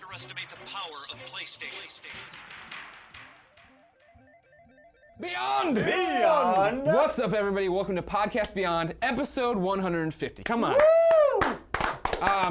underestimate the power of PlayStation. Beyond! What's up, everybody? Welcome to Podcast Beyond, episode 150. Come on.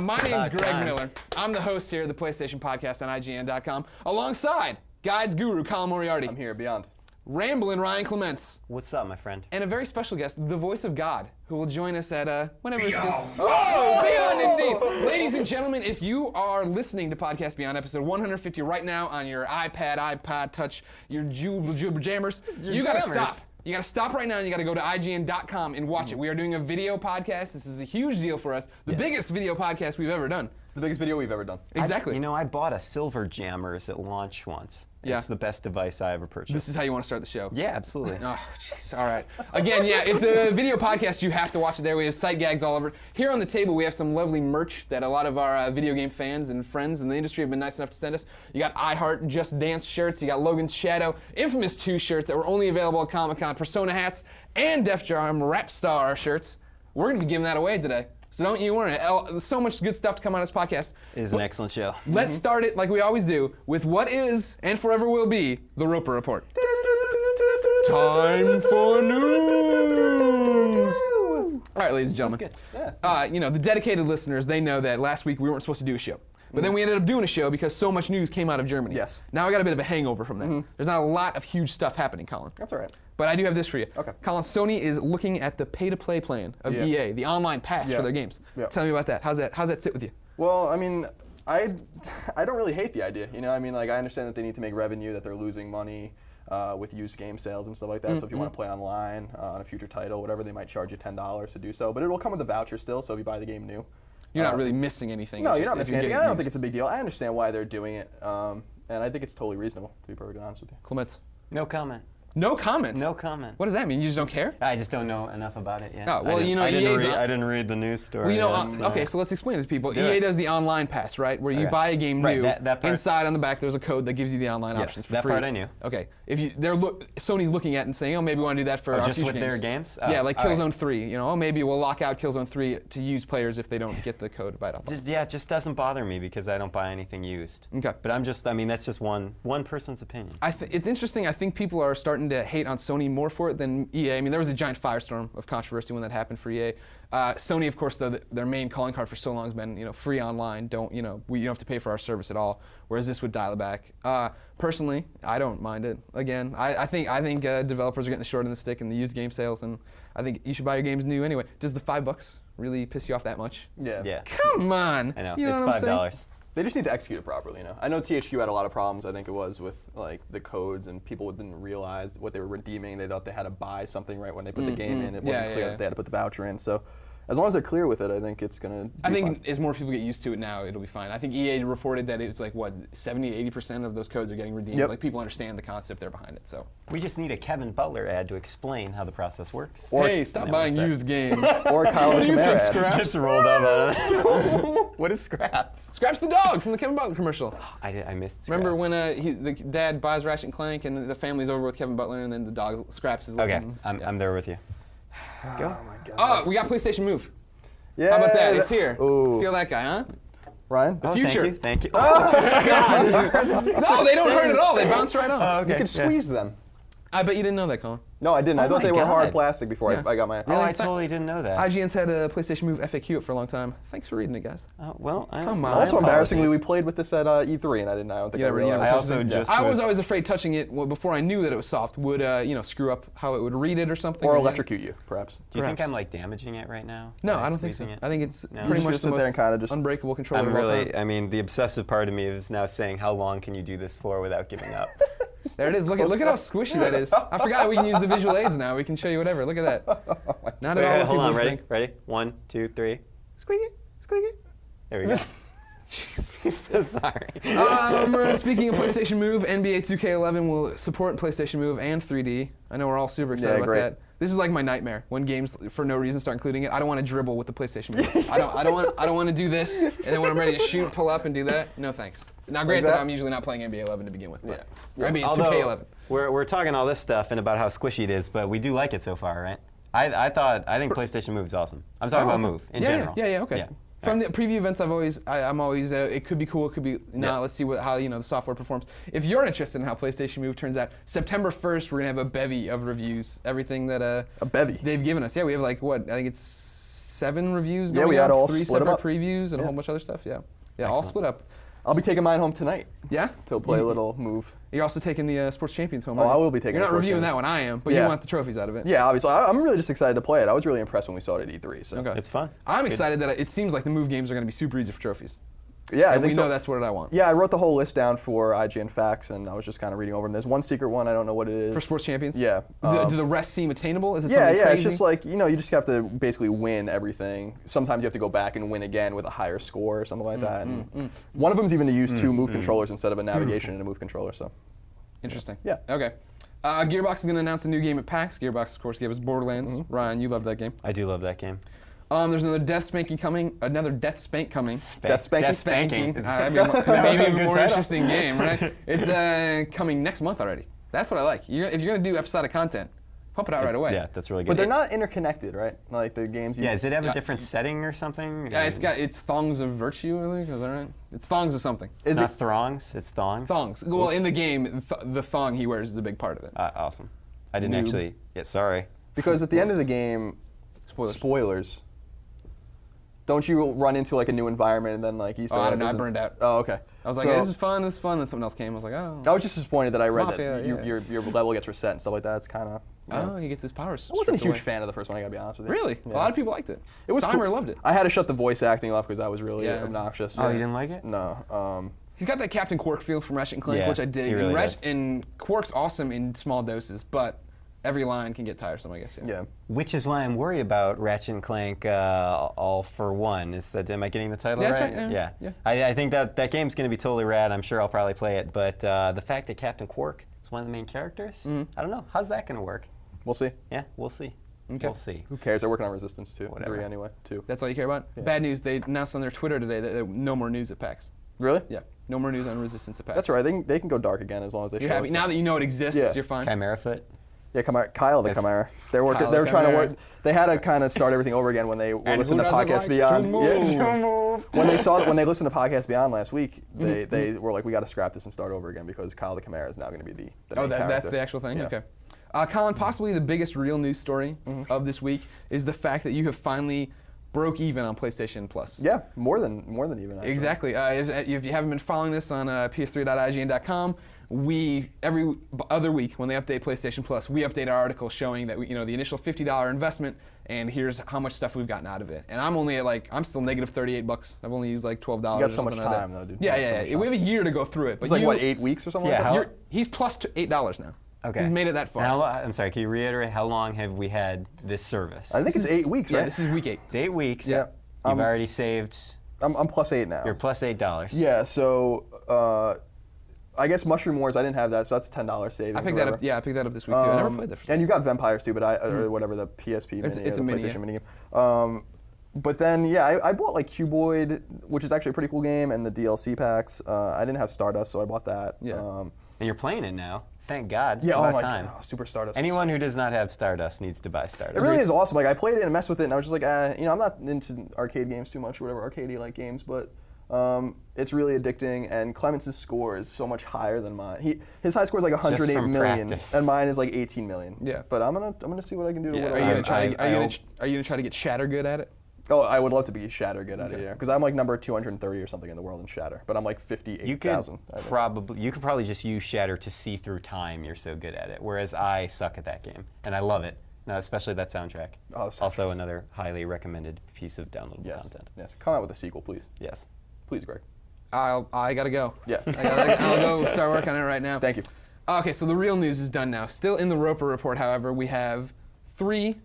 My name's Greg Miller. I'm the host here of the PlayStation Podcast on IGN.com, alongside Guides Guru Colin Moriarty, I'm here, Beyond. Ramblin' Ryan Clements, What's up, my friend? and a very special guest, the voice of God, who will join us at whenever Beyond. Whoa! Beyond indeed! Ladies and gentlemen, if you are listening to Podcast Beyond episode 150 right now on your iPad, iPod Touch, your jubber jammers, you gotta stop. You gotta stop right now and you gotta go to IGN.com and watch it. We are doing a video podcast. This is a huge deal for us. The biggest video podcast we've ever done. It's the biggest video we've ever done. Exactly. I bought a silver jammers at launch once. Yeah. It's the best device I ever purchased. This is how you want to start the show. Yeah, absolutely. Oh, jeez. All right. Again, yeah, it's a video podcast. You have to watch it there. We have sight gags all over. Here on the table, we have some lovely merch that a lot of our video game fans and friends in the industry have been nice enough to send us. You got iHeart Just Dance shirts. You got Logan's Shadow, Infamous 2 shirts that were only available at Comic-Con, Persona hats, and Def Jam Rap Star shirts. We're going to be giving that away today. So don't you worry. So much good stuff to come on this podcast. It is an excellent show. Let's start it like we always do with what is and forever will be the Roper Report. Time for news. All right, ladies and gentlemen. That's good. Yeah. The dedicated listeners, they know that last week we weren't supposed to do a show. But then we ended up doing a show because so much news came out of Germany. Yes. Now I got a bit of a hangover from that. There's not a lot of huge stuff happening, Colin. That's all right. But I do have this for you. Okay. Colin, Sony is looking at the pay-to-play plan of EA, the online pass for their games. Yeah. Tell me about that. How's that sit with you? Well, I mean, I don't really hate the idea. I understand that they need to make revenue, that they're losing money with used game sales and stuff like that. So if you want to play online on a future title, whatever, they might charge you $10 to do so. But it will come with a voucher still, so if you buy the game new. You're not really missing anything. No, It's you're just not if missing anything. getting I don't used. think it's a big deal. I understand why they're doing it, and I think it's totally reasonable, to be perfectly honest with you. Clements. No comment. No comments? No comment. What does that mean? You just don't care? I just don't know enough about it yet. Oh, well, I EA's didn't read the news story. Okay, so let's explain this to people. Do EA it. does the online pass, right? Where you Okay. buy a game Right, new. that part- Inside on the back, there's a code that gives you the online Yes, options for that free. part I knew. Okay, Sony's looking at it and saying, oh, maybe we want to do that for our just future with their games? Yeah, Oh, like all right. Killzone 3. Maybe we'll lock out Killzone 3 to use players if they don't get the code by default. It just doesn't bother me because I don't buy anything used. Okay. But that's just one person's opinion. It's interesting. I think people are starting to hate on Sony more for it than EA. I mean, there was a giant firestorm of controversy when that happened for EA. Sony, of course, though, their main calling card for so long has been, free online. You don't have to pay for our service at all. Whereas this would dial it back. Personally, I don't mind it. Again, I think developers are getting the short end of the stick in the used game sales, and I think you should buy your games new anyway. Does the $5 really piss you off that much? Yeah. Yeah. Come on. I know. You It's what I'm saying? $5. They just need to execute it properly, I know THQ had a lot of problems, I think it was, with the codes, and people didn't realize what they were redeeming. They thought they had to buy something right when they put the game in. It wasn't clear that they had to put the voucher in. So as long as they're clear with it, I think it's going to be fine. As more people get used to it now, it'll be fine. I think EA reported that it's 70-80% of those codes are getting redeemed. Yep. Like, people understand the concept there behind it, so. We just need a Kevin Butler ad to explain how the process works. Hey, stop buying used games. Or Colin What do you think, Ryan. Scraps? Just rolled up on it. What is Scraps? Scraps the dog from the Kevin Butler commercial. I missed Scraps. Remember when the dad buys Ratchet and Clank and the family's over with Kevin Butler and then the dog Scraps is like, Okay, I'm there with you. Go. Oh my God. oh, we got PlayStation Move. Yeah. How about that? It's here. Ooh. Feel that guy, huh? Ryan? Oh, future. Thank you. No, they don't hurt at all. They bounce right off. Oh, okay. You can squeeze them. I bet you didn't know that, Colin. No, I didn't. I Oh thought my they were hard God. plastic before Yeah. I got my... Oh, I It's not- totally didn't know that. IGN's had a PlayStation Move FAQ up for a long time. Thanks for reading it, guys. Well, Come on. Also, embarrassingly, we apologize. played with this at E3, and I don't think I realized. I also just I was was- always afraid touching it before I knew that it was soft would screw up how it would read it or something. Or electrocute you, perhaps. Do you think perhaps. I'm damaging it right now? No, By I don't think so. squeezing it? I think it's No. pretty You're just much gonna the sit there most and kinda just- unbreakable controller I'm of all really, time. I mean, the obsessive part of me is now saying, how long can you do this for without giving up? There it is. Look at how squishy that is. I forgot we can use the visual aids now. We can show you whatever. Look at that. Not at all. Wait, what hold people on, ready? think. Ready? 1, 2, 3. Squeaky, squeaky. There we go. So sorry. Speaking of PlayStation Move, NBA 2K11 will support PlayStation Move and 3D. I know we're all super excited Yeah, about great. that. This is like my nightmare when games for no reason start including it. I don't want to dribble with the PlayStation Move. I don't want to do this, and then when I'm ready to shoot, pull up and do that. No thanks. Now, granted, that? I'm usually not playing NBA 11 to begin with. But, Yeah. I mean, Although, 2K11. we're talking all this stuff and about how squishy it is, but we do like it so far, right? I think PlayStation Move is awesome. I'm talking about Move in general. Yeah, okay. From the preview events, I'm always it could be cool, it could be not. Yeah. Let's see how the software performs. If you're interested in how PlayStation Move turns out, September 1st we're gonna have a bevy of reviews. Everything that a bevy they've given us. Yeah, we have like what I think it's 7 reviews. Yeah, going we had up, all 3 split 'em separate up. previews and a whole bunch of other stuff. Yeah, all Excellent. split up. I'll be taking mine home tonight Yeah. to play a little Move. You're also taking the Sports Champions home. Oh, right? I will be taking You're the not Sports reviewing Champions. that one. I am, but you Yeah. want the trophies out of it. Yeah, obviously. I'm really just excited to play it. I was really impressed when we saw it at E3. So. Okay. It's fun. I'm It's good. excited that it seems like the Move games are going to be super easy for trophies. Yeah, I And think we so. know that's what I want. Yeah, I wrote the whole list down for IGN Facts, and I was just kind of reading over them. There's one secret one. I don't know what it is. For Sports Champions? Yeah. Do the rest seem attainable? Is it Yeah, something yeah. crazy? It's just like, you just have to basically win everything. Sometimes you have to go back and win again with a higher score or something like that. And one of them is even to use 2 Move controllers instead of a navigation and a Move controller. So. Interesting. Yeah. Okay. Gearbox is going to announce a new game at PAX. Gearbox, of course, gave us Borderlands. Ryan, you love that game. I do love that game. There's another Death Spank coming. Death Spanking. Spanking. It's Maybe a even good more title. interesting game, right? It's coming next month already. That's what I like. If you're going to do episodic content, pump it out right away. Yeah, that's really good. But they're not interconnected, right? Like the games. Yeah, does it have Yeah. a different setting or something? Yeah, it's Thongs of Virtue, I think. Is that right? It's Thongs of something. It's Is not it? throngs, it's thongs. Thongs. Well, Oops. in the game, the thong he wears is a big part of it. Awesome. I didn't Noob. actually. Yeah, sorry. Because at the end of the game, spoilers. Don't you run into like a new environment and then like you say? I don't that know. I doesn't- burned out. Oh, okay. I was like, So- this is fun, this is fun. And something else came. I was like, oh. I was just disappointed that I read Mafia, that yeah. your level gets reset and stuff like that. It's kind of. Oh, he gets his powers. I wasn't a stripped huge away. fan of the first one. I gotta be honest with you. Really? Yeah. A lot of people liked it. It was Steimer cool. loved it. I had to shut the voice acting off because that was really Yeah. obnoxious. Oh, you didn't like it? No. He's got that Captain Quark feel from Ratchet and Clank, Yeah, which I dig. he really does. And Quark's awesome in small doses, but every line can get tiresome, I guess. Yeah. Which is why I'm worried about Ratchet and Clank All for One. Am I getting the title Yeah, that's right? right, yeah. I think that game's going to be totally rad. I'm sure I'll probably play it. But the fact that Captain Quark is one of the main characters, I don't know. How's that going to work? We'll see. Yeah, we'll see. Okay. We'll see. Who cares? They're working on Resistance 2. Whatever. 3 anyway. 2. That's all you care about? Bad news, they announced on their Twitter today that no more news at PAX. Really? Yeah, no more news on Resistance at PAX. That's all right. They can go dark again as long as they You're show happy. us Now that you know it exists, Yeah. you're fine. Chimera Foot. Yeah, Kyle the Yes. Chimera. They were Kyle they were the trying to Chimera. work. They had to kind of start everything over again when they were And listening to who doesn't Podcast like Beyond. to move? Yes. when they listened to Podcast Beyond last week, they were like, we got to scrap this and start over again because Kyle the Chimera is now going to be the main That's character. the actual thing? Yeah. Okay. Colin, possibly the biggest real news story of this week is the fact that you have finally broke even on PlayStation Plus. Yeah, more than even. Actually. Exactly. If you haven't been following this on ps3.ign.com, we every other week when they update PlayStation Plus, we update our article showing that the initial $50 investment, and here's how much stuff we've gotten out of it. And I'm only at I'm still negative $38. I've only used like $12. You got so or much something like time that. though, dude. Yeah, You got so yeah. much We have a time. year to go through it. It's But like you, what, 8 weeks or something Yeah, like that? he's plus $8 now. Okay. He's made it that far. And I'm sorry, can you reiterate how long have we had this service? I think it's 8 weeks, Yeah, right? this is week 8. It's 8 weeks. Yeah. You've already saved. I'm plus 8 now. You're plus $8. Yeah, so I guess Mushroom Wars, I didn't have that, so that's a $10 savings. I picked that up. Yeah, I picked that up this week too. I never played that. And you got Vampires too, but or whatever, the PSP mini it's or a the mini, PlayStation yeah. mini game. But then, yeah, I bought like Cuboid, which is actually a pretty cool game, and the DLC packs. I didn't have Stardust, so I bought that. Yeah. And you're playing it now. Thank God. Yeah, It's oh about my time. god, Super Stardust. Anyone who does not have Stardust needs to buy Stardust. It really is awesome. Like I played it and messed with it, and I was just like, I'm not into arcade games too much, or whatever arcadey like games, but it's really addicting. And Clemence's score is so much higher than mine. His high score is like 108 from million, practice. and mine is like 18 million. Yeah. But I'm gonna see what I can do to Yeah. win. Are you gonna try? I hope- Are you gonna try to get Shatter good at it? Oh, I would love to be Shatter good at it, yeah. Because I'm like number 230 or something in the world in Shatter, but I'm like 58,000. You could probably just use Shatter to see through time. You're so good at it. Whereas I suck at that game, and I love it. No, especially that soundtrack. Oh, the soundtrack's- Also another highly recommended piece of downloadable Yes. content. Yes. Come out with a sequel, please. Yes. Please, Greg. I gotta go. Yeah. I'll go start working on it right now. Thank you. Okay, so the real news is done now. Still in the Roper report, however, we have 3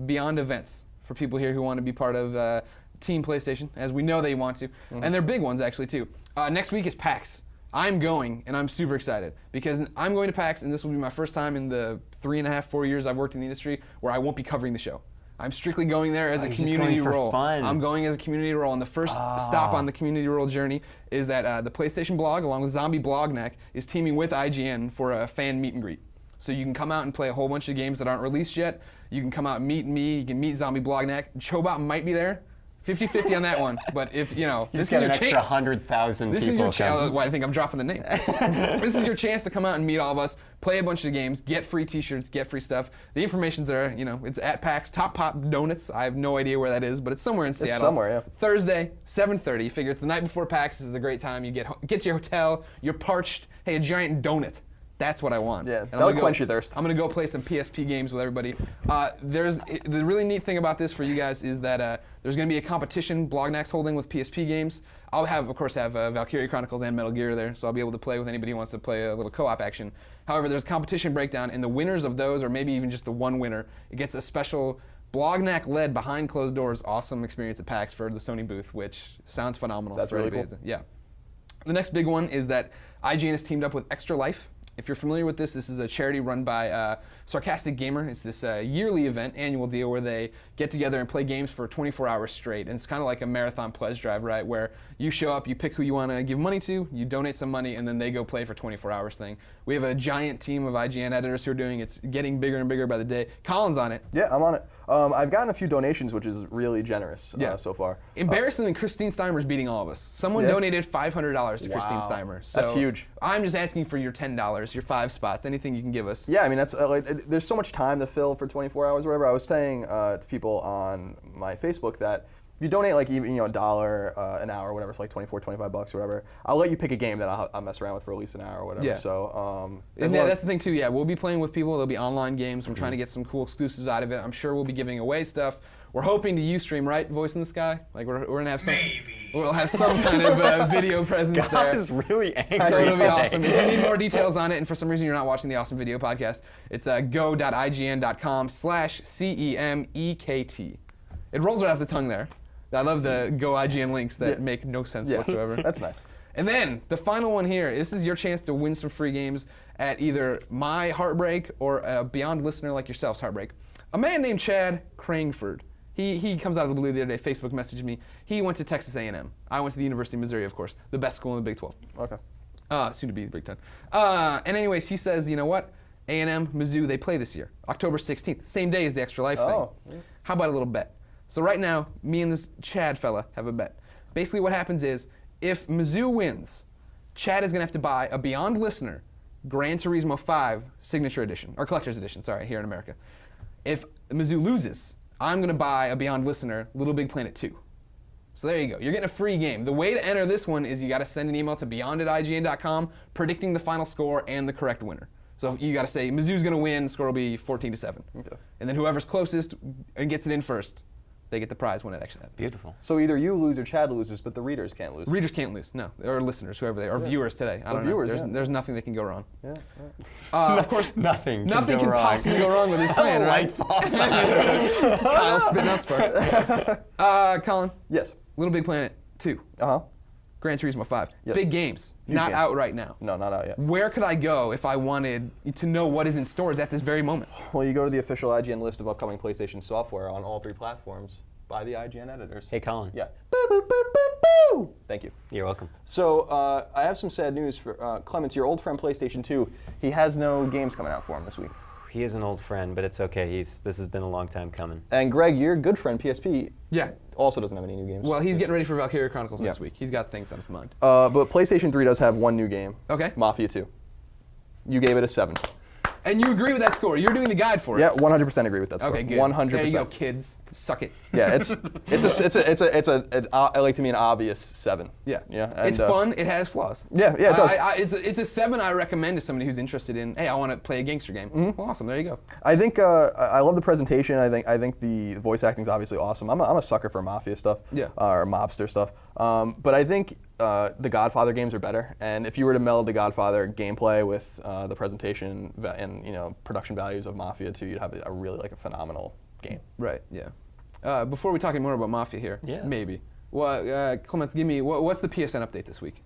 Beyond events for people here who want to be part of Team PlayStation, as we know they want to. And they're big ones, actually, too. Next week is PAX. I'm going, and I'm super excited, because I'm going to PAX, and this will be my first time in the 3.5, 4 years I've worked in the industry where I won't be covering the show. I'm strictly going there as a you're just community going for role. fun. I'm going as a community role, and the first stop on the community role journey is that the PlayStation blog, along with Zombie Blogneck, is teaming with IGN for a fan meet and greet. So you can come out and play a whole bunch of games that aren't released yet. You can come out and meet me. You can meet Zombie Blogneck. Chobot might be there 50-50 on that one. But if, you know, You this just is got your an extra chance. 100,000 This people. is your come. chance. Well, I think I'm dropping the name. This is your chance to come out and meet all of us, play a bunch of games, get free T-shirts, get free stuff. The information's there. You know, it's at PAX Top Pop Donuts. I have no idea where that is, but it's somewhere in Seattle. It's somewhere, yeah. Thursday, 7:30. You figure it's the night before PAX. This is a great time. You get to your hotel. You're parched. Hey, a giant donut. That's what I want. Yeah, And that'll I'm gonna quench your thirst. I'm going to go play some PSP games with everybody. The really neat thing about this for you guys is that there's going to be a competition Blognax holding with PSP games. I'll of course have Valkyria Chronicles and Metal Gear there, so I'll be able to play with anybody who wants to play a little co-op action. However, there's a competition breakdown, and the winners of those, or maybe even just the one winner, it gets a special Blognax-led behind closed doors awesome experience at PAX for the Sony booth, which sounds phenomenal. That's for really anybody cool. Yeah. The next big one is that IGN has teamed up with Extra Life. If you're familiar with this is a charity run by Sarcastic Gamer. It's this yearly event, annual deal, where they get together and play games for 24 hours straight. And it's kind of like a marathon pledge drive, right? Where you show up, you pick who you want to give money to, you donate some money, and then they go play for 24 hours thing. We have a giant team of IGN editors who are doing it. It's getting bigger and bigger by the day. Colin's on it. Yeah, I'm on it. I've gotten a few donations, which is really generous so far. Embarrassingly, Christine Steimer's beating all of us. Someone Yeah. donated $500 to Christine Wow. Steimer. So That's huge. I'm just asking for your $10, your 5 spots, anything you can give us. Yeah, I mean, that's there's so much time to fill for 24 hours or whatever. I was saying to people on my Facebook that if you donate like even $1 an hour or whatever, it's like $24-25 or whatever, I'll let you pick a game that I'll mess around with for at least an hour or whatever. Yeah. So And yeah, that's the thing too. Yeah, we'll be playing with people. There'll be online games. I'm trying to get some cool exclusives out of it. I'm sure we'll be giving away stuff. We're hoping to Ustream, right? Voice in the Sky. Like we're gonna have some. Maybe. We'll have some kind of video presence God there. is really angry So it'll be today. awesome. If you need more details on it, and for some reason you're not watching the Awesome Video Podcast, it's go.ign.com/CEMEKT. It rolls right off the tongue there. I love the Go IGN links that make no sense whatsoever. That's nice. And then the final one here. This is your chance to win some free games at either my Heartbreak or a Beyond listener like yourself's Heartbreak. A man named Chad Crangford. He comes out of the blue the other day. Facebook messaged me. He went to Texas A&M. I went to the University of Missouri, of course, the best school in the Big 12. Okay. Soon to be the Big 10. And anyways, he says, you know what? A&M, Mizzou, they play this year, October 16th, same day as the Extra Life Oh, thing. yeah. How about a little bet? So right now, me and this Chad fella have a bet. Basically what happens is, if Mizzou wins, Chad is going to have to buy a Beyond Listener Gran Turismo 5 Signature Edition, or Collector's Edition, sorry, here in America. If Mizzou loses, I'm going to buy a Beyond Listener Little Big Planet 2. So there you go. You're getting a free game. The way to enter this one is you got to send an email to beyond@ign.com predicting the final score and the correct winner. So you got to say Mizzou's going to win, score will be 14-7. Okay. And then whoever's closest and gets it in first, they get the prize when it actually happens. Beautiful. So either you lose or Chad loses, but the readers can't lose. Readers can't lose, no. Or listeners, whoever they are. Or viewers today. I don't viewers, know. yeah. There's nothing that can go wrong. Yeah. Of course, Nothing nothing can can go wrong. possibly go wrong with his plan, right? Kyle spitting out sparks. Colin, Yes. Little Big Planet 2, Uh-huh. Gran Turismo 5. Yes. Big games, Huge not games. out right now. No, not out yet. Where could I go if I wanted to know what is in stores at this very moment? Well, you go to the official IGN list of upcoming PlayStation software on all 3 platforms by the IGN editors. Hey, Colin. Yeah. Boo, boo, boo, boo, boo. Thank you. You're welcome. So I have some sad news for Clements, your old friend PlayStation 2. He has no games coming out for him this week. He is an old friend, but it's okay. This has been a long time coming. And Greg, your good friend PSP, Yeah. also doesn't have any new games. Well, he's getting ready for Valkyria Chronicles Yeah. next week. He's got things on his mind. But PlayStation 3 does have one new game. Okay. Mafia 2. You gave it a 7. And you agree with that score. You're doing the guide for it. Yeah, 100% agree with that score. Okay, good. 100%. There you go, kids. Suck it. Yeah, it's I like to me an obvious 7. Yeah. Yeah. And, It's fun. It has flaws. Yeah, it does. It's a 7 I recommend to somebody who's interested in, hey, I want to play a gangster game. Mm-hmm. Well, awesome. There you go. I think I love the presentation. I think the voice acting is obviously awesome. I'm a sucker for mafia stuff. Yeah. Or mobster stuff. But I think the Godfather games are better. And if you were to meld the Godfather gameplay with the presentation and production values of Mafia 2, you'd have a really a phenomenal game. Right, yeah. Before we talk any more about Mafia here, Yes. maybe. Well, Clements, give me, what's the PSN update this week?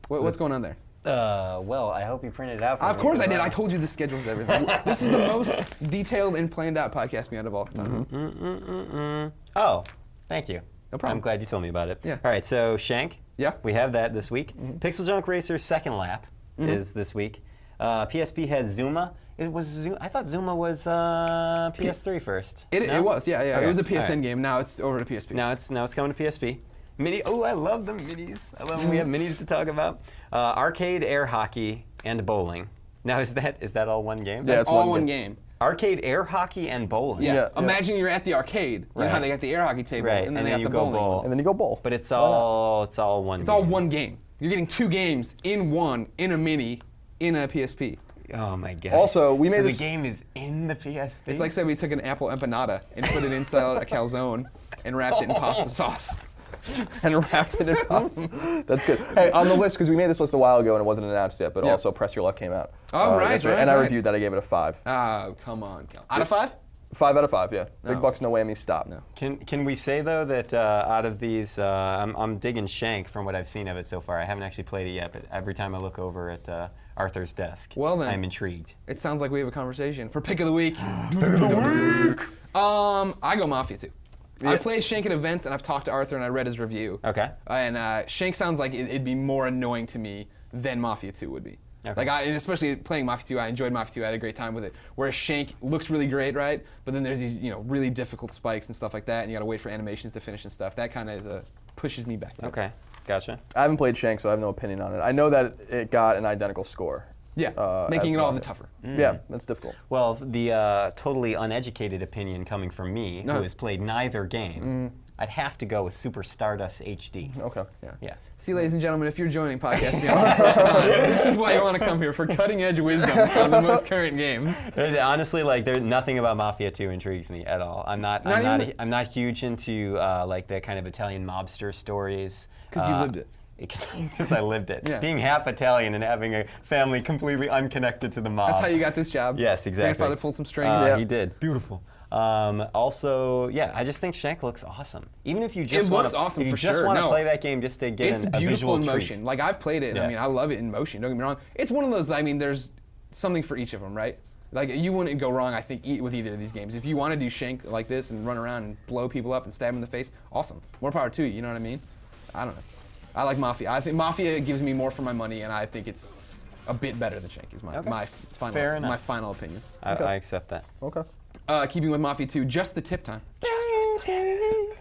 What's going on there? Well, I hope you printed it out for me. Of course I did. I told you the schedules and everything. This is the most detailed and planned out podcast beyond of all time. Oh, thank you. No problem. I'm glad you told me about it. Yeah. All right, so Shank. Yeah. We have that this week. Pixel Junk Racer's second lap is this week. PSP has Zuma. I thought Zuma was PS3 first. It was, yeah. Okay. It was a PSN Alright. game. Now it's over to PSP. Now it's coming to PSP. Mini. Oh, I love the minis. I love when we have minis to talk about. Arcade, air hockey, and bowling. Now is that all one game? Yeah, That's it's all one one game. game. Arcade, air hockey, and bowling. Yeah. Yeah. Imagine you're at the arcade. You know how Right. they got the air hockey table, Right, and then they got you the go bowling. bowl. And then you go bowl. But it's all one. It's all one game. You're getting 2 games in one, in a mini, in a PSP. Oh my god. Also, we made so this- the game is in the PSP. It's like say we took an apple empanada and put it inside a calzone and wrapped it in pasta sauce. And wrapped it in pasta. That's good. Hey, on the list, because we made this list a while ago and it wasn't announced yet, but Yeah. also Press Your Luck came out. Oh, right, yesterday, right, and I right. reviewed that. I gave it a 5. Oh, come on. Out of 5? 5 out of 5, yeah. Big Oh. bucks, no whammies, stop. No. Can we say though that out of these, I'm digging Shank from what I've seen of it so far. I haven't actually played it yet, but every time I look over at Arthur's desk, Well then. I'm intrigued. It sounds like we have a conversation. For pick of the week. I go Mafia 2. I've played Shank at events and I've talked to Arthur and I read his review. Okay. And Shank sounds like it'd be more annoying to me than Mafia 2 would be. Okay. Like and especially playing Mafia 2, I enjoyed Mafia 2. I had a great time with it. Whereas Shank looks really great, right? But then there's these really difficult spikes and stuff like that, and you got to wait for animations to finish and stuff. That kind of pushes me back. Okay. Gotcha. I haven't played Shank, so I have no opinion on it. I know that it got an identical score. Yeah, making as it all the Mafia. tougher. Yeah, that's difficult. Well, the totally uneducated opinion coming from me, No. who has played neither game, I'd have to go with Super Stardust HD. Okay. Yeah. See, ladies and gentlemen, if you're joining Podcast Beyond for the first time, this is why you want to come here for cutting-edge wisdom on the most current games. Honestly, like, there's nothing about Mafia 2 intrigues me at all. I'm not huge into like the kind of Italian mobster stories. 'Cause you lived it. Because I lived it. Yeah. Being half Italian and having a family completely unconnected to the mob. That's how you got this job. Yes, exactly. Grandfather pulled some strings. Yeah. He did. Beautiful. Also, yeah, I just think Shank looks awesome. Even if you just It want looks awesome if you for just sure. want to No. play that game just to get It's a beautiful visual in treat. motion. Like I've played it. Yeah. I mean, I love it in motion. Don't get me wrong. It's one of those. I mean, there's something for each of them, right? Like you wouldn't go wrong, I think, with either of these games. If you want to do Shank like this and run around and blow people up and stab them in the face, awesome. More power to you. You know what I mean? I don't know. I like Mafia. I think Mafia gives me more for my money, and I think it's a bit better than Shank. Is my Fair enough. my final opinion. Okay. I accept that. Okay. Keeping with Mafia 2, just the tip time. Just the tip.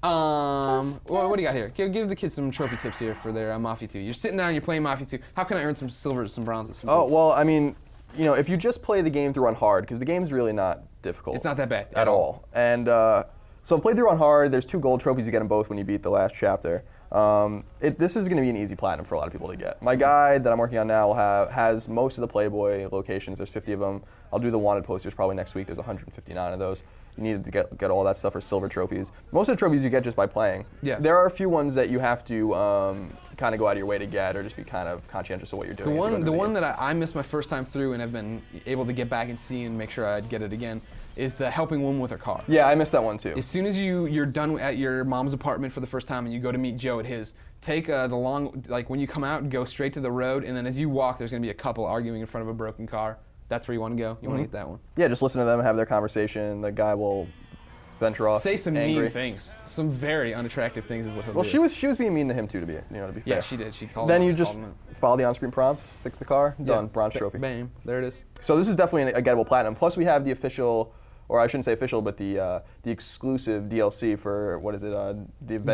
What do you got here? Give the kids some trophy tips here for their Mafia 2. You're sitting down, you're playing Mafia 2. How can I earn some silvers, some bronzes? Some Oh, golds? well, I mean, if you just play the game through on hard, because the game's really not difficult. It's not that bad at all. And so play through on hard. There's 2 gold trophies. You get them both when you beat the last chapter. This is going to be an easy platinum for a lot of people to get. My guide that I'm working on now has most of the Playboy locations. There's 50 of them. I'll do the wanted posters probably next week. There's 159 of those. You need to get all that stuff for silver trophies. Most of the trophies you get just by playing. Yeah. There are a few ones that you have to kind of go out of your way to get, or just be kind of conscientious of what you're doing. The one that I missed my first time through and have been able to get back and see and make sure I'd get it again is the helping woman with her car. Yeah, I missed that one too. As soon as you're done at your mom's apartment for the first time and you go to meet Joe at his, take the long, like when you come out, go straight to the road, and then as you walk, there's going to be a couple arguing in front of a broken car. That's where you want to go. You want to get that one. Yeah, just listen to them, have their conversation. The guy will venture off. Say some angry. mean things. Some very unattractive things is what he'll Well, do. she was being mean to him too, to be fair. Yeah, she did. She called Then him, you just called him follow the on-screen prompt, fix the car, out. done, Yeah. bronze trophy. Bam, there it is. So this is definitely a gettable platinum. Plus we have the official, or I shouldn't say official, but the exclusive DLC for what is it?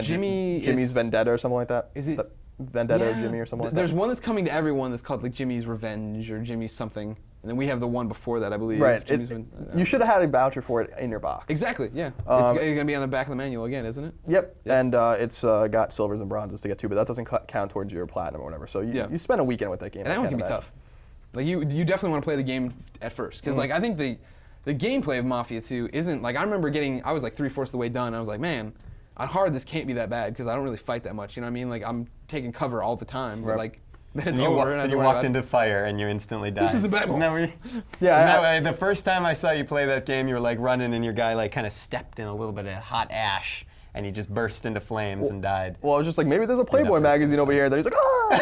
Jimmy's Vendetta or something like that. Is it? Vendetta Yeah. Jimmy or something like There's that? one that's coming to everyone that's called like Jimmy's Revenge or Jimmy's something, and then we have the one before that, I believe. Right. Jimmy's You should have had a voucher for it in your box. Exactly. Yeah. It's going to be on the back of the manual again, isn't it? Yep. And it's got silvers and bronzes to get to, but that doesn't count towards your platinum or whatever. So you spend a weekend with that game. And that I one can't can be imagine. tough. Like you definitely want to play the game at first, because like I think the gameplay of Mafia 2 isn't like I remember I was like 3/4 of the way done. And I was like, man, on hard this can't be that bad because I don't really fight that much. You know what I mean? Like I'm taking cover all the time, but Right. like then it's You, over. and I have to you worry walked about it. into fire and you instantly died. This is a bad Isn't one. that where you- Yeah, Isn't that way, the first time I saw you play that game, you were like running and your guy like kind of stepped in a little bit of hot ash and he just burst into flames and died. Well, I was just like, maybe there's a Playboy person. magazine over here that he's like, ah!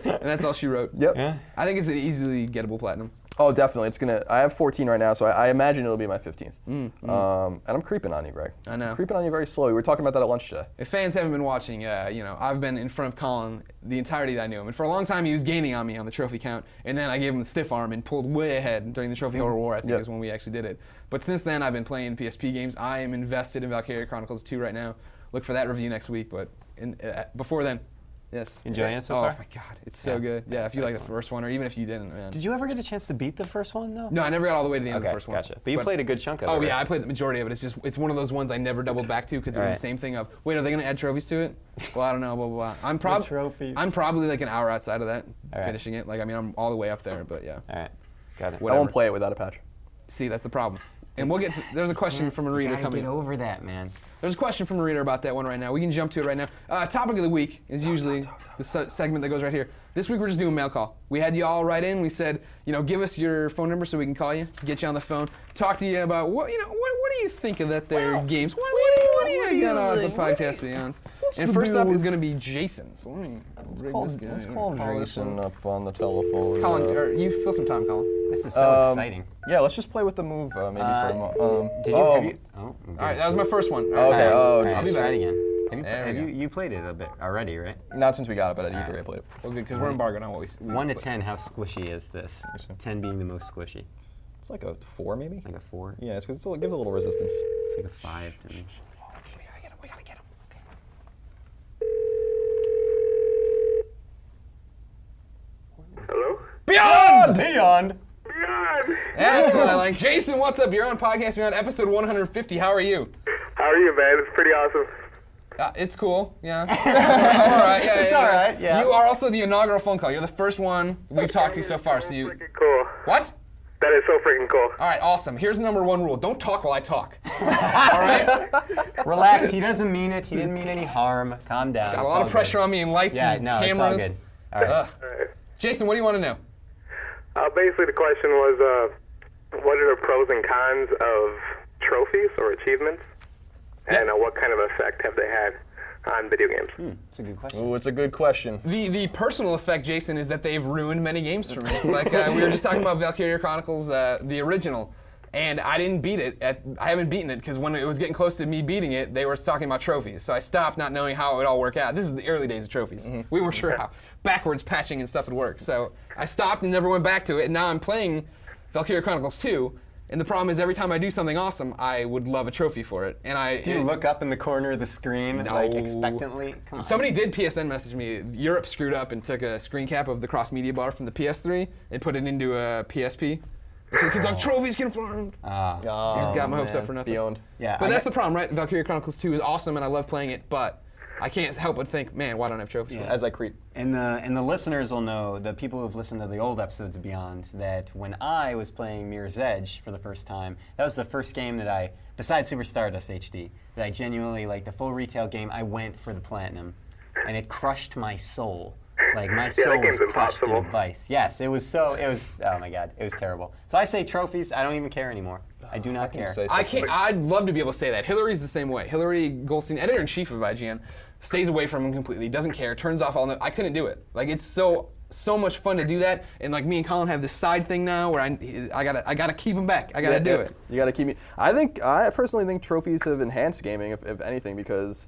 And that's all she wrote. Yep. Yeah. I think it's an easily gettable platinum. Oh, definitely. I have 14 right now, so I imagine it'll be my 15th. And I'm creeping on you, Greg. I know. Creeping on you very slowly. We were talking about that at lunch today. If fans haven't been watching, I've been in front of Colin the entirety that I knew him. And for a long time, he was gaining on me on the trophy count. And then I gave him the stiff arm and pulled way ahead during the Trophy Horror War, I think is when we actually did it. But since then, I've been playing PSP games. I am invested in Valkyria Chronicles 2 right now. Look for that review next week. But before then, yes. Enjoying it so far? Oh my God, it's so good. Yeah, if you like the first one, or even if you didn't, man. Did you ever get a chance to beat the first one, though? No, I never got all the way to the end of the first one. Gotcha. But you played a good chunk of it. Oh yeah, right? I played the majority of it. It's one of those ones I never doubled back to because it was the same thing of, wait, are they going to add trophies to it? Well, I don't know, blah, blah, blah. I'm probably like an hour outside of that, finishing it. Like, I mean, I'm all the way up there, but yeah. All right, got it. I won't play it without a patch. See, that's the problem. And we'll get to, there's a question from a reader coming. Get over that, man. There's a question from a reader about that one right now. We can jump to it right now. Topic of the week is usually the segment that goes right here. This week we're just doing mail call. We had you all write in. We said, give us your phone number so we can call you, get you on the phone, talk to you about what do you think of that their games? What do you got on the podcast beyond? And first up is going to be Jason. So let me rig this guy. Let's call Jason up on the telephone. Colin, you fill some time, Colin. This is so exciting. Yeah, let's just play with the move maybe for a moment. Did you? All right, that was my first one. Okay. I'll be back again. Have you played it a bit already, right? Not since we got it, but at E3 I played it. Well, good, because we're embargoed on what we 1 to 10, how squishy is this? 10 being the most squishy. It's like a 4, maybe? Like a 4? Yeah, it's because it gives a little resistance. It's like a 5 to me. We gotta get him. Okay. Hello? Beyond! That's what I like. Jason, what's up? You're on Podcast Beyond, episode 150. How are you? How are you, man? It's pretty awesome. It's cool, yeah. All right, yeah. It's all right, yeah. You are also the inaugural phone call. You're the first one we've talked to so far. So you. Freaking cool. What? That is so freaking cool. All right, awesome. Here's number 1 rule: don't talk while I talk. All right. Relax. He doesn't mean it. He didn't mean any harm. Calm down. Got a lot of pressure on me and lights and cameras. It's all good. All right. All right. Jason, what do you want to know? Basically, the question was, what are the pros and cons of trophies or achievements, and what kind of effect have they had on video games? That's a good question. Ooh, it's a good question. The personal effect, Jason, is that they've ruined many games for me. Like we were just talking about Valkyria Chronicles, the original, and I didn't beat it. I haven't beaten it because when it was getting close to me beating it, they were talking about trophies. So I stopped, not knowing how it would all work out. This is the early days of trophies. We weren't sure how backwards patching and stuff would work. So I stopped and never went back to it. And now I'm playing Valkyria Chronicles 2. And the problem is, every time I do something awesome, I would love a trophy for it. And do you look up in the corner of the screen, like expectantly? Come on. Somebody did PSN message me. Europe screwed up and took a screen cap of the cross media bar from the PS3 and put it into a PSP. So the kid's like, trophies confirmed. Just got my hopes up for nothing. Beyond. Yeah, But that's the problem, right? Valkyria Chronicles 2 is awesome, and I love playing it, but I can't help but think, man, why don't I have trophies? As I creep. And the listeners will know, the people who have listened to the old episodes of Beyond, that when I was playing Mirror's Edge for the first time, that was the first game that I, besides Super Stardust HD, that I genuinely, like the full retail game, I went for the platinum. And it crushed my soul. Like my soul was crushed in a vice. Yes, it was, oh my God, it was terrible. So I say trophies, I don't even care anymore. I do not care. I'd love to be able to say that. Hillary's the same way. Hillary Goldstein, editor-in-chief of IGN, stays away from him completely, doesn't care, turns off all. I couldn't do it. Like, it's so much fun to do that, and like me and Colin have this side thing now where I gotta keep him back. I gotta do it. You gotta keep me. I personally think trophies have enhanced gaming, if anything, because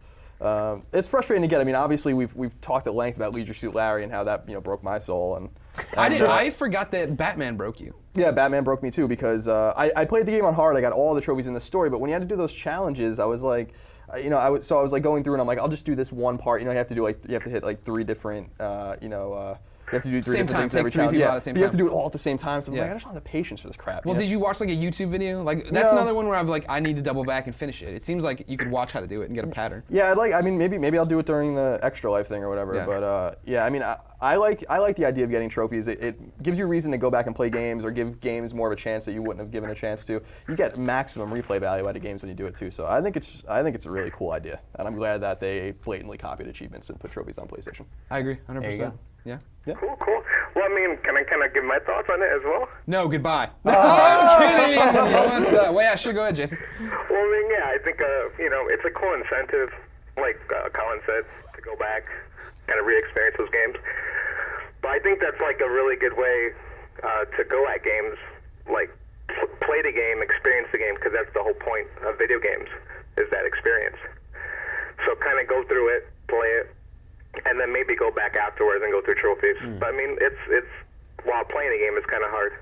it's frustrating to get. I mean, obviously we've talked at length about Leisure Suit Larry and how that broke my soul, and I forgot that Batman broke you. Yeah, Batman broke me too because I played the game on hard. I got all the trophies in the story, but when you had to do those challenges, I was like, I was like going through and I'm like, I'll just do this one part. You have to hit like 3 different, you have to do 3 different things every challenge. Yeah, but you have to do it all at the same time. So I'm like, I just don't have the patience for this crap. Well, did you watch like a YouTube video? Like that's another one where I'm like, I need to double back and finish it. It seems like you could watch how to do it and get a pattern. Yeah, maybe I'll do it during the Extra Life thing or whatever. Yeah. But I mean, I like the idea of getting trophies. It gives you a reason to go back and play games or give games more of a chance that you wouldn't have given a chance to. You get maximum replay value out of games when you do it too. So I think it's a really cool idea, and I'm glad that they blatantly copied achievements and put trophies on PlayStation. I agree, 100%. Yeah. Cool. Well, I mean, can I give my thoughts on it as well? No, goodbye. I'm kidding. Well, yeah, sure. Go ahead, Jason. Well, I mean, yeah, I think it's a cool incentive, like Colin said, to go back, kind of re-experience those games. But I think that's like a really good way to go at games, like play the game, experience the game, because that's the whole point of video games, is that experience. So kind of go through it, play it, and then maybe go back afterwards and go through trophies. But I mean, it's while playing a game, it's kind of hard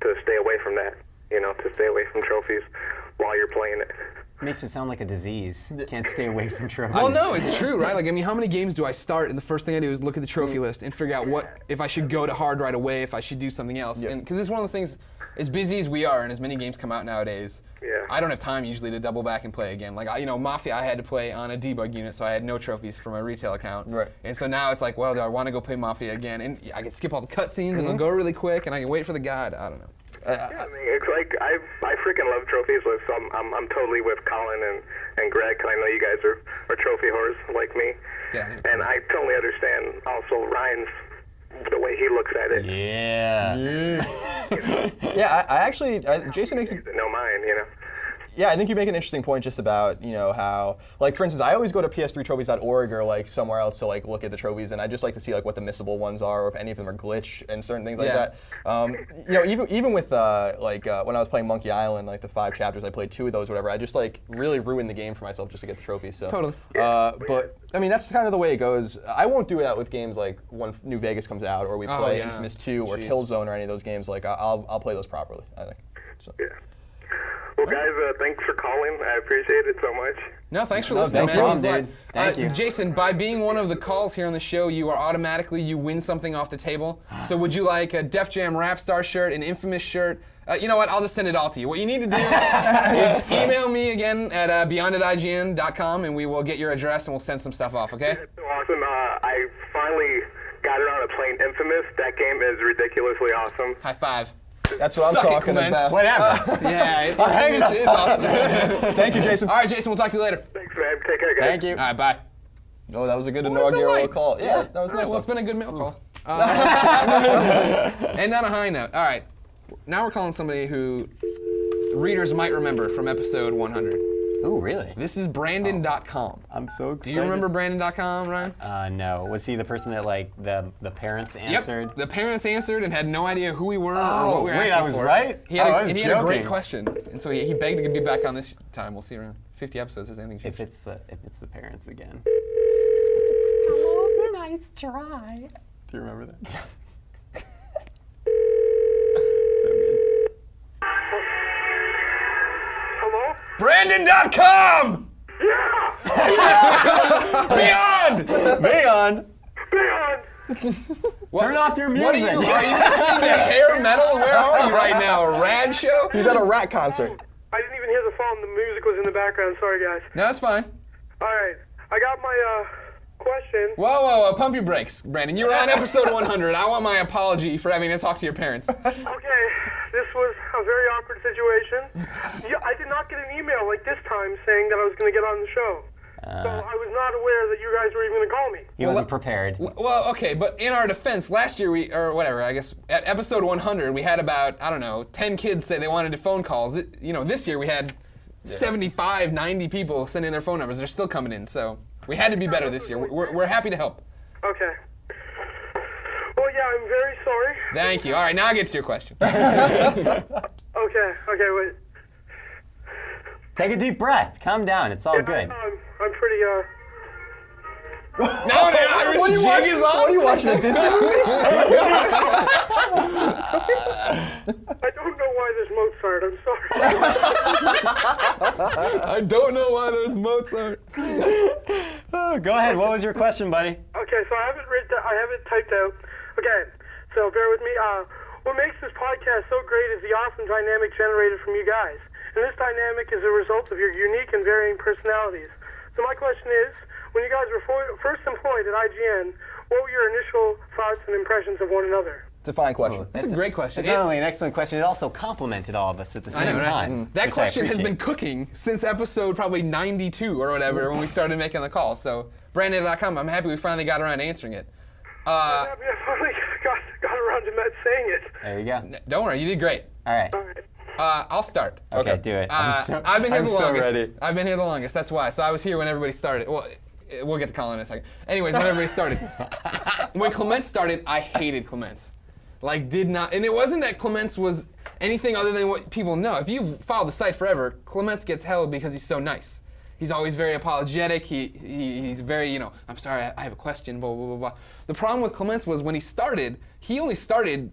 to stay away from that, to stay away from trophies while you're playing it. Makes it sound like a disease. Can't stay away from trophies. Well, no, it's true, right? Like, I mean, how many games do I start, and the first thing I do is look at the trophy list and figure out if I should go to hard right away, if I should do something else. And because it's one of those things, as busy as we are and as many games come out nowadays, I don't have time usually to double back and play again. Like, Mafia I had to play on a debug unit, so I had no trophies for my retail account. Right. And so now it's like, well, do I want to go play Mafia again? And I can skip all the cutscenes and it'll go really quick, and I can wait for the guide. I don't know. I mean, it's like I freaking love trophies, so I'm totally with Colin and Greg, because I know you guys are trophy whores like me. Yeah. And I totally understand also Ryan's, the way he looks at it. Yeah, I actually, Jason makes No mind, Yeah, I think you make an interesting point just about, how, like, for instance, I always go to ps3trophies.org or, like, somewhere else to, like, look at the trophies, and I just like to see, like, what the missable ones are, or if any of them are glitched, and certain things like that. Even with, when I was playing Monkey Island, like, the 5 chapters, I played 2 of those, whatever, I just, like, really ruined the game for myself just to get the trophies, so. Totally. But, I mean, that's kind of the way it goes. I won't do that with games like when New Vegas comes out, or we play Infamous 2, or Killzone, or any of those games. Like, I'll play those properly, I think. So. Yeah. Well, guys, thanks for calling. I appreciate it so much. No, thanks for listening, no man. problem, dude. Thank you. Jason, by being one of the calls here on the show, you win something off the table. So would you like a Def Jam Rap Star shirt, an Infamous shirt? You know what? I'll just send it all to you. What you need to do is email me again at beyond@ign.com, and we will get your address and we'll send some stuff off, okay? That's so awesome. I finally got around to playing Infamous. That game is ridiculously awesome. High five. That's what Suck I'm it, talking Clements. about. Whatever. Yeah, it is awesome. Thank you, Jason. All right, Jason, we'll talk to you later. Thanks, man. Take care, guys. Thank you. All right, bye. Oh, that was a good What a inaugural delight. call. Yeah, that was a nice Well, one. it's been a good mail call. And on a high note. All right, now we're calling somebody who readers might remember from episode 100. Ooh, really? This is Brandon.com. I'm so excited. Do you remember Brandon.com, Ryan? No. Was he the person that, like, the parents answered? Yep. The parents answered and had no idea who we were or what we were wait, asking I was for. right? He had, I was and he had a great joking. question, and so he begged to be back on this time. We'll see around 50 episodes. Has anything changed? If it's the parents again. Hello, nice try. Do you remember that? So good. Hello? Brandon.com! Yeah! Beyond! Beyond! Beyond! Turn off your music. What are you listening to hair metal? Where are you right now? A rad show? He's at a rat concert. I didn't even hear the phone. The music was in the background. Sorry, guys. No, that's fine. All right. I got my question. Whoa, pump your brakes, Brandon. You were on episode 100. I want my apology for having to talk to your parents. Okay. This was a very awkward situation. I did not get an email like this time saying that I was going to get on the show. So I was not aware that you guys were even going to call me. He wasn't prepared. Well, okay, but in our defense, last year I guess, at episode 100, we had about, 10 kids say they wanted to phone calls. This year we had 75, 90 people sending their phone numbers. They're still coming in, so we had to be better this year. We're happy to help. Okay. Well, yeah, I'm very sorry. Thank you. All right, now I get to your question. Okay, wait. Take a deep breath. Calm down. It's all good. I'm pretty, Now the Irish What are you jig watching? is What on. are you watching? A Disney movie? I don't know why there's Mozart. I'm sorry. I don't know why there's Mozart. Oh, go ahead. What was your question, buddy? Okay, so I have it typed out. Okay, so bear with me. What makes this podcast so great is the awesome dynamic generated from you guys. And this dynamic is a result of your unique and varying personalities. So my question is, when you guys were first employed at IGN, what were your initial thoughts and impressions of one another? It's a fine question. That's a great question. It's not only an excellent question, it also complimented all of us at the same time. That which I question has been appreciate. cooking since episode probably 92 or whatever when we started making the call. So, Brandon.com, I'm happy we finally got around to answering it. I finally got around to saying it. There you go. Don't worry, you did great. All right. All right. I'll start. Okay, do it. I've been here I'm the so longest. ready. I've been here the longest. That's why. So I was here when everybody started. Well, we'll get to Colin in a second. Anyways, when everybody started. When Clements started, I hated Clements. Like, did not, and it wasn't that Clements was anything other than what people know. If you've followed the site forever, Clements gets held because he's so nice. He's always very apologetic. He's very, I'm sorry, I have a question, blah, blah, blah, blah. The problem with Clements was when he only started,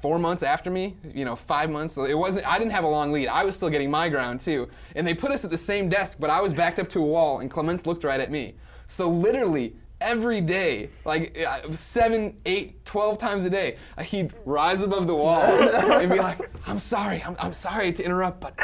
4 months after me, 5 months. So I didn't have a long lead. I was still getting my ground too. And they put us at the same desk, but I was backed up to a wall and Clements looked right at me. So literally, every day, like 7, 8, 12 times a day, he'd rise above the wall and be like, I'm sorry to interrupt, but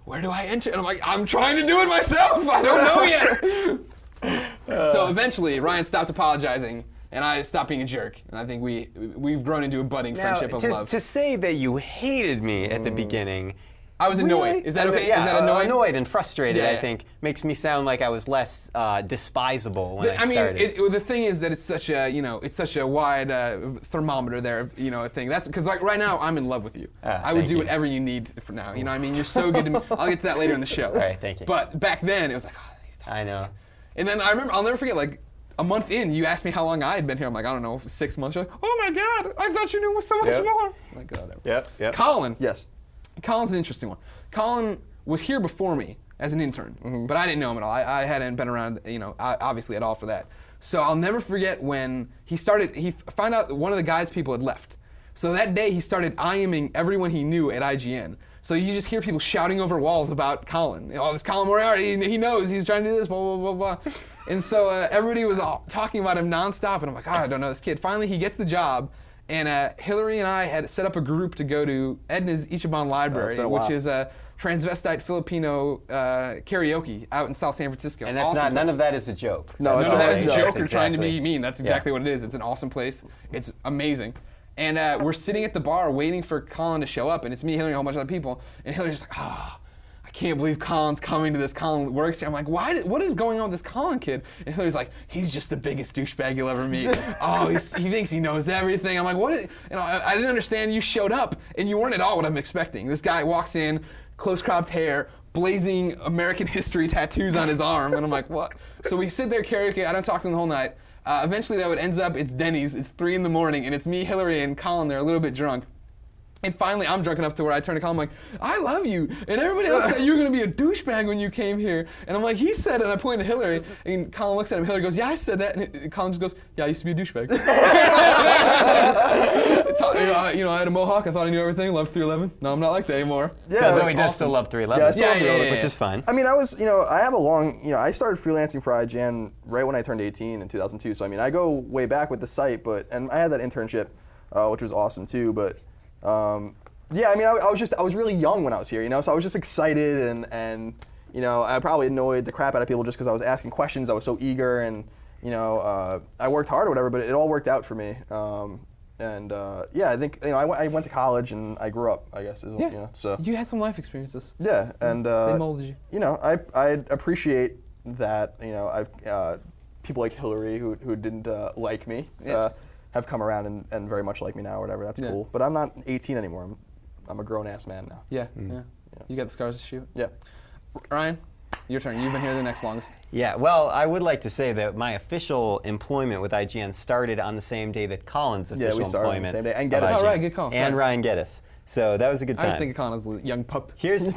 where do I enter? And I'm like, I'm trying to do it myself, I don't know yet. So eventually, Ryan stopped apologizing, and I stopped being a jerk. And I think we've grown into a budding friendship of love. To say that you hated me at the beginning, I was annoyed. Really? Is that okay? Yeah, Is that annoying? Annoyed and frustrated, Yeah, I yeah. think, makes me sound like I was less despisable when I started. The thing is that it's such a wide thermometer there, thing. That's because like right now I'm in love with you. I would thank do you. whatever you need for now. You know what I mean? You're so good to me. I'll get to that later in the show. All right, thank you. But back then it was like, he's talking. I know. And then I'll never forget, like, a month in, you asked me how long I had been here. I'm like, I don't know, 6 months. You're like, oh my God, I thought you knew so much Yep. more. I'm like, oh, whatever. Yep. Colin. Yes. Colin's an interesting one. Colin was here before me as an intern, but I didn't know him at all. I hadn't been around, obviously at all for that. So I'll never forget when he found out that one of the guys' people had left. So that day he started IMing everyone he knew at IGN. So you just hear people shouting over walls about Colin. Oh, this Colin Moriarty, he knows, he's trying to do this, blah, blah, blah, blah. And so everybody was all talking about him nonstop, and I'm like, I don't know this kid. Finally, he gets the job, and Hillary and I had set up a group to go to Edna's Ichiban Library, which is a transvestite Filipino karaoke out in South San Francisco. And that's Awesome none place. of that is a joke. No, None it's of that a is a joke. joke or That's trying to exactly- be mean. That's exactly what it is. It's an awesome place. It's amazing. And we're sitting at the bar waiting for Colin to show up, and it's me, Hillary, and a whole bunch of other people. And Hillary's just like, I can't believe Colin's coming to this. Colin works here. I'm like, what is going on with this Colin kid? And Hillary's like, he's just the biggest douchebag you'll ever meet. He thinks he knows everything. I'm like, what is, I didn't understand. You showed up, and you weren't at all what I'm expecting. This guy walks in, close cropped hair, blazing American history tattoos on his arm, and I'm like, what? So we sit there karaoke. I don't talk to him the whole night. Eventually, though, it ends up, it's Denny's. It's 3 in the morning, and it's me, Hillary, and Colin. They're a little bit drunk. And finally, I'm drunk enough to where I turn to Colin, I'm like, I love you. And everybody else said you were going to be a douchebag when you came here. And I'm like, he said it, and I pointed to Hillary. And Colin looks at him. Hillary goes, yeah, I said that. And Colin just goes, yeah, I used to be a douchebag. I had a mohawk. I thought I knew everything. Loved 311. No, I'm not like that anymore. Yeah, Although he does still love 311. Yeah, I still love 311, Which is fun. I mean, I have a long, I started freelancing for IGN right when I turned 18 in 2002. So, I mean, I go way back with the site, and I had that internship, which was awesome too. But, yeah, I mean, I was really young when I was here, so I was just excited and I probably annoyed the crap out of people just because I was asking questions. I was so eager and, I worked hard or whatever, but it all worked out for me. Yeah, I think, I went to college and I grew up, I guess, so. You had some life experiences. Yeah, and They molded you. I appreciate that. People like Hillary who didn't like me have come around and very much like me now or whatever. That's cool. But I'm not 18 anymore. I'm a grown ass man now. Yeah. You got the scars to shoot. Yeah. Ryan, your turn. You've been here the next longest. Yeah, well, I would like to say that my official employment with IGN started on the same day that Colin's official we started on the employment. same day. And of Geddes. IGN. Oh, right, good call. And Sorry. Ryan Geddes. So that was a good I time. was thinking Colin was a young pup. Here's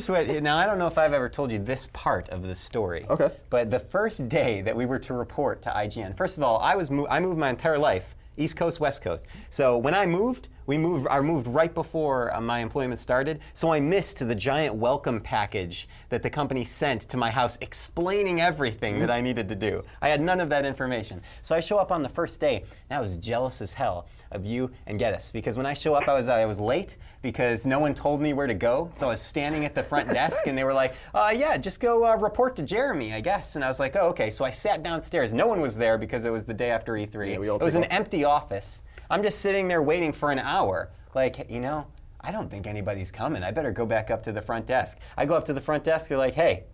what, now I don't know if I've ever told you this part of the story. Okay. But the first day that we were to report to IGN, first of all, I moved my entire life, East Coast, West Coast. So when I moved, I moved right before my employment started, so I missed the giant welcome package that the company sent to my house explaining everything that I needed to do. I had none of that information. So I show up on the first day, and I was jealous as hell of you and Geddes, because when I show up, I was late because no one told me where to go. So I was standing at the front desk, and they were like, yeah, just go report to Jeremy, I guess. And I was like, oh, okay. So I sat downstairs. No one was there because it was the day after E3. Yeah, we all it was take an empty office. I'm just sitting there waiting for an hour. Like, I don't think anybody's coming. I better go back up to the front desk. I go up to the front desk. They're like, hey,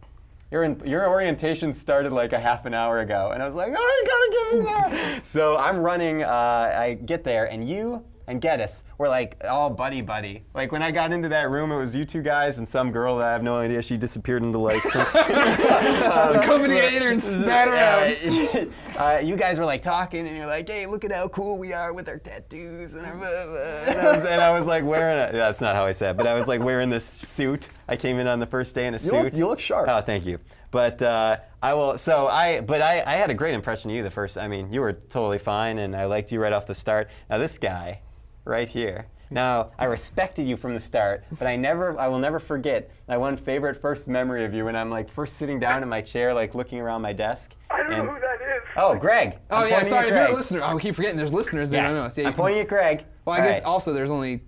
your orientation started like a half an hour ago. And I was like, oh, you gotta get me there. So I'm running. I get there, and you and Geddes were like all buddy. Like when I got into that room, it was you two guys and some girl that I have no idea. She disappeared into like some. Come in here and spat around. You guys were like talking, and you're like, "Hey, look at how cool we are with our tattoos and our." And I was like wearing a. That's not how I said it, but I was like wearing this suit. I came in on the first day in a suit. You look sharp. Oh, thank you. But I will. So I had a great impression of you the first. I mean, you were totally fine, and I liked you right off the start. Now this guy, right here. Now I respected you from the start, but I will never forget my one favorite first memory of you when I'm like first sitting down in my chair, like looking around my desk. I don't know who that is. Oh, Greg. Oh I'm yeah, pointing sorry at if you're a Greg. listener. I keep forgetting there's listeners there. Yes. I know. Yeah, I'm pointing at Greg. Well, I All guess right. also there's only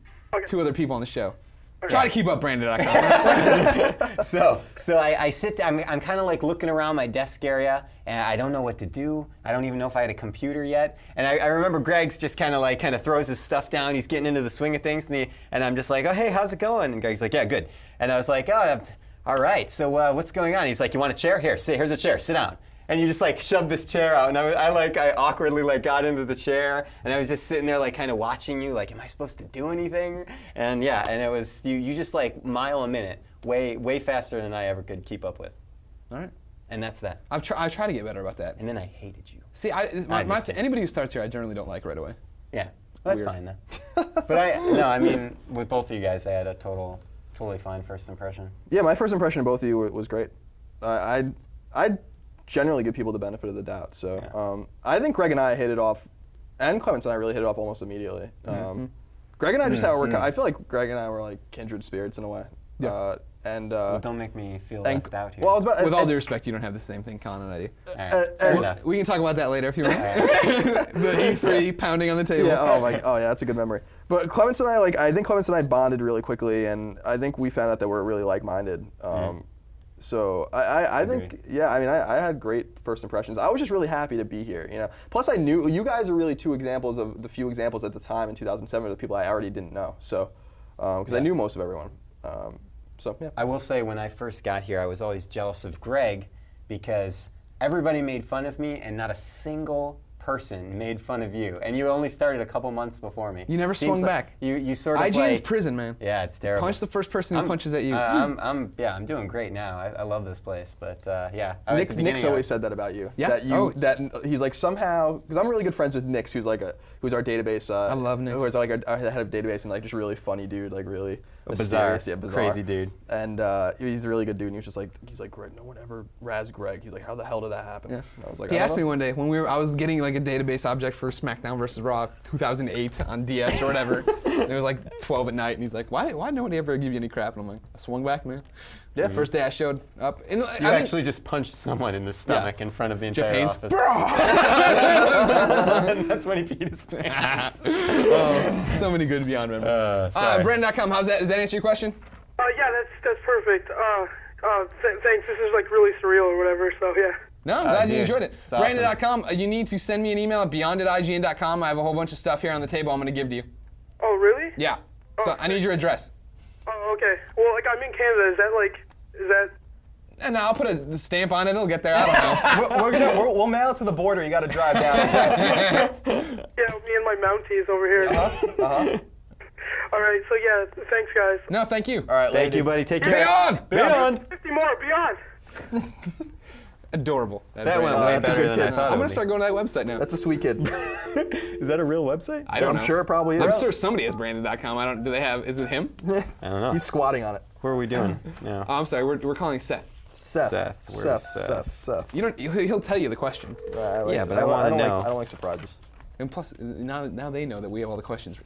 two other people on the show. Okay. Try to keep up Brandon.com. So I sit. I'm kind of like looking around my desk area, and I don't know what to do. I don't even know if I had a computer yet. And I remember Greg's just kind of throws his stuff down. He's getting into the swing of things, and I'm just like, oh hey, how's it going? And Greg's like, yeah, good. And I was like, oh, all right. So what's going on? He's like, you want a chair? Here's a chair. Sit down. And you just like shoved this chair out, and I awkwardly like got into the chair, and I was just sitting there like kind of watching you, like, am I supposed to do anything? And yeah, and it was you just like mile a minute, way faster than I ever could keep up with. All right. And that's that. I try to get better about that. And then I hated you. See, anybody who starts here, I generally don't like right away. Yeah, well, that's Weird. fine then. But I mean, with both of you guys, I had a totally fine first impression. Yeah, my first impression of both of you was great. I generally give people the benefit of the doubt. So I think Greg and I hit it off, and Clemens and I really hit it off almost immediately. Greg and I just I feel like Greg and I were like kindred spirits in a way. Yeah. Well, don't make me feel left out here. Well, I was about, With all due respect, you don't have the same thing Colin and I do. All right, fair enough. We can talk about that later if you want. The E3 pounding on the table. yeah, oh yeah, that's a good memory. But Clemens and I, I think Clemens and I bonded really quickly, and I think we found out that we're really like-minded. So I think, yeah, I mean, I had great first impressions. I was just really happy to be here, you know. Plus, I knew you guys are really two examples of the few examples at the time in 2007 of the people I already didn't know. So, because I knew most of everyone. So yeah. I will say, when I first got here, I was always jealous of Greg because everybody made fun of me, and not a single person made fun of you. And you only started a couple months before me. You never swung back. You sort of IGN's prison, man. Yeah, it's terrible. Punch the first person who punches at you. I'm doing great now. I love this place, but yeah. Nick's always said that about you. Yeah? That he's like somehow, because I'm really good friends with Nick, who's our database. I love Nick. Who's like our head of database and like just really funny dude, like really bizarre, mysterious, bizarre, crazy dude. And he's a really good dude. And he's like, Greg, no one ever razz Greg. He's like, how the hell did that happen? Yeah. And I was like, He I don't asked me know. one day when I was getting like a database object for SmackDown vs. Raw 2008 on DS or whatever. And it was like 12 at night, and he's like, "Why nobody ever give you any crap?" And I'm like, "I swung back, man." Yeah. First day I showed up. And You actually just punched someone in the stomach in front of the Jeff entire Haynes. office. And that's when he beat his pants. So many good beyond memories. Sorry. Brandon.com. Does that answer your question? Yeah, that's perfect. Thanks. This is like really surreal or whatever. So yeah. No, I'm glad you dude, enjoyed it. it's awesome. Brandon.com. You need to send me an email at beyond@ign.com. I have a whole bunch of stuff here on the table I'm going to give to you. Oh really? Yeah. So I need your address. Oh okay. Well, like I'm in Canada. Is that? And I'll put a stamp on it. It'll get there. I don't know. We'll mail it to the border. You got to drive down. Yeah, me and my Mounties over here. All right. So yeah, thanks guys. No, thank you. All right, Thank you, buddy. Take care. Beyond! 50 more. Beyond. Adorable. That went way that's a better good than I kid. thought I'm it going would to start going to that website now. That's a sweet kid. Is that a real website? I don't know. I'm sure it probably is. I'm sure somebody has Brandon.com. Is it him? I don't know. He's squatting on it. What are we doing? Yeah. Oh, I'm sorry. We're calling Seth. Seth. Where's Seth. You don't. He'll tell you the question. Yeah, but I wanna don't know. I don't like surprises. And plus, now they know that we have all the questions.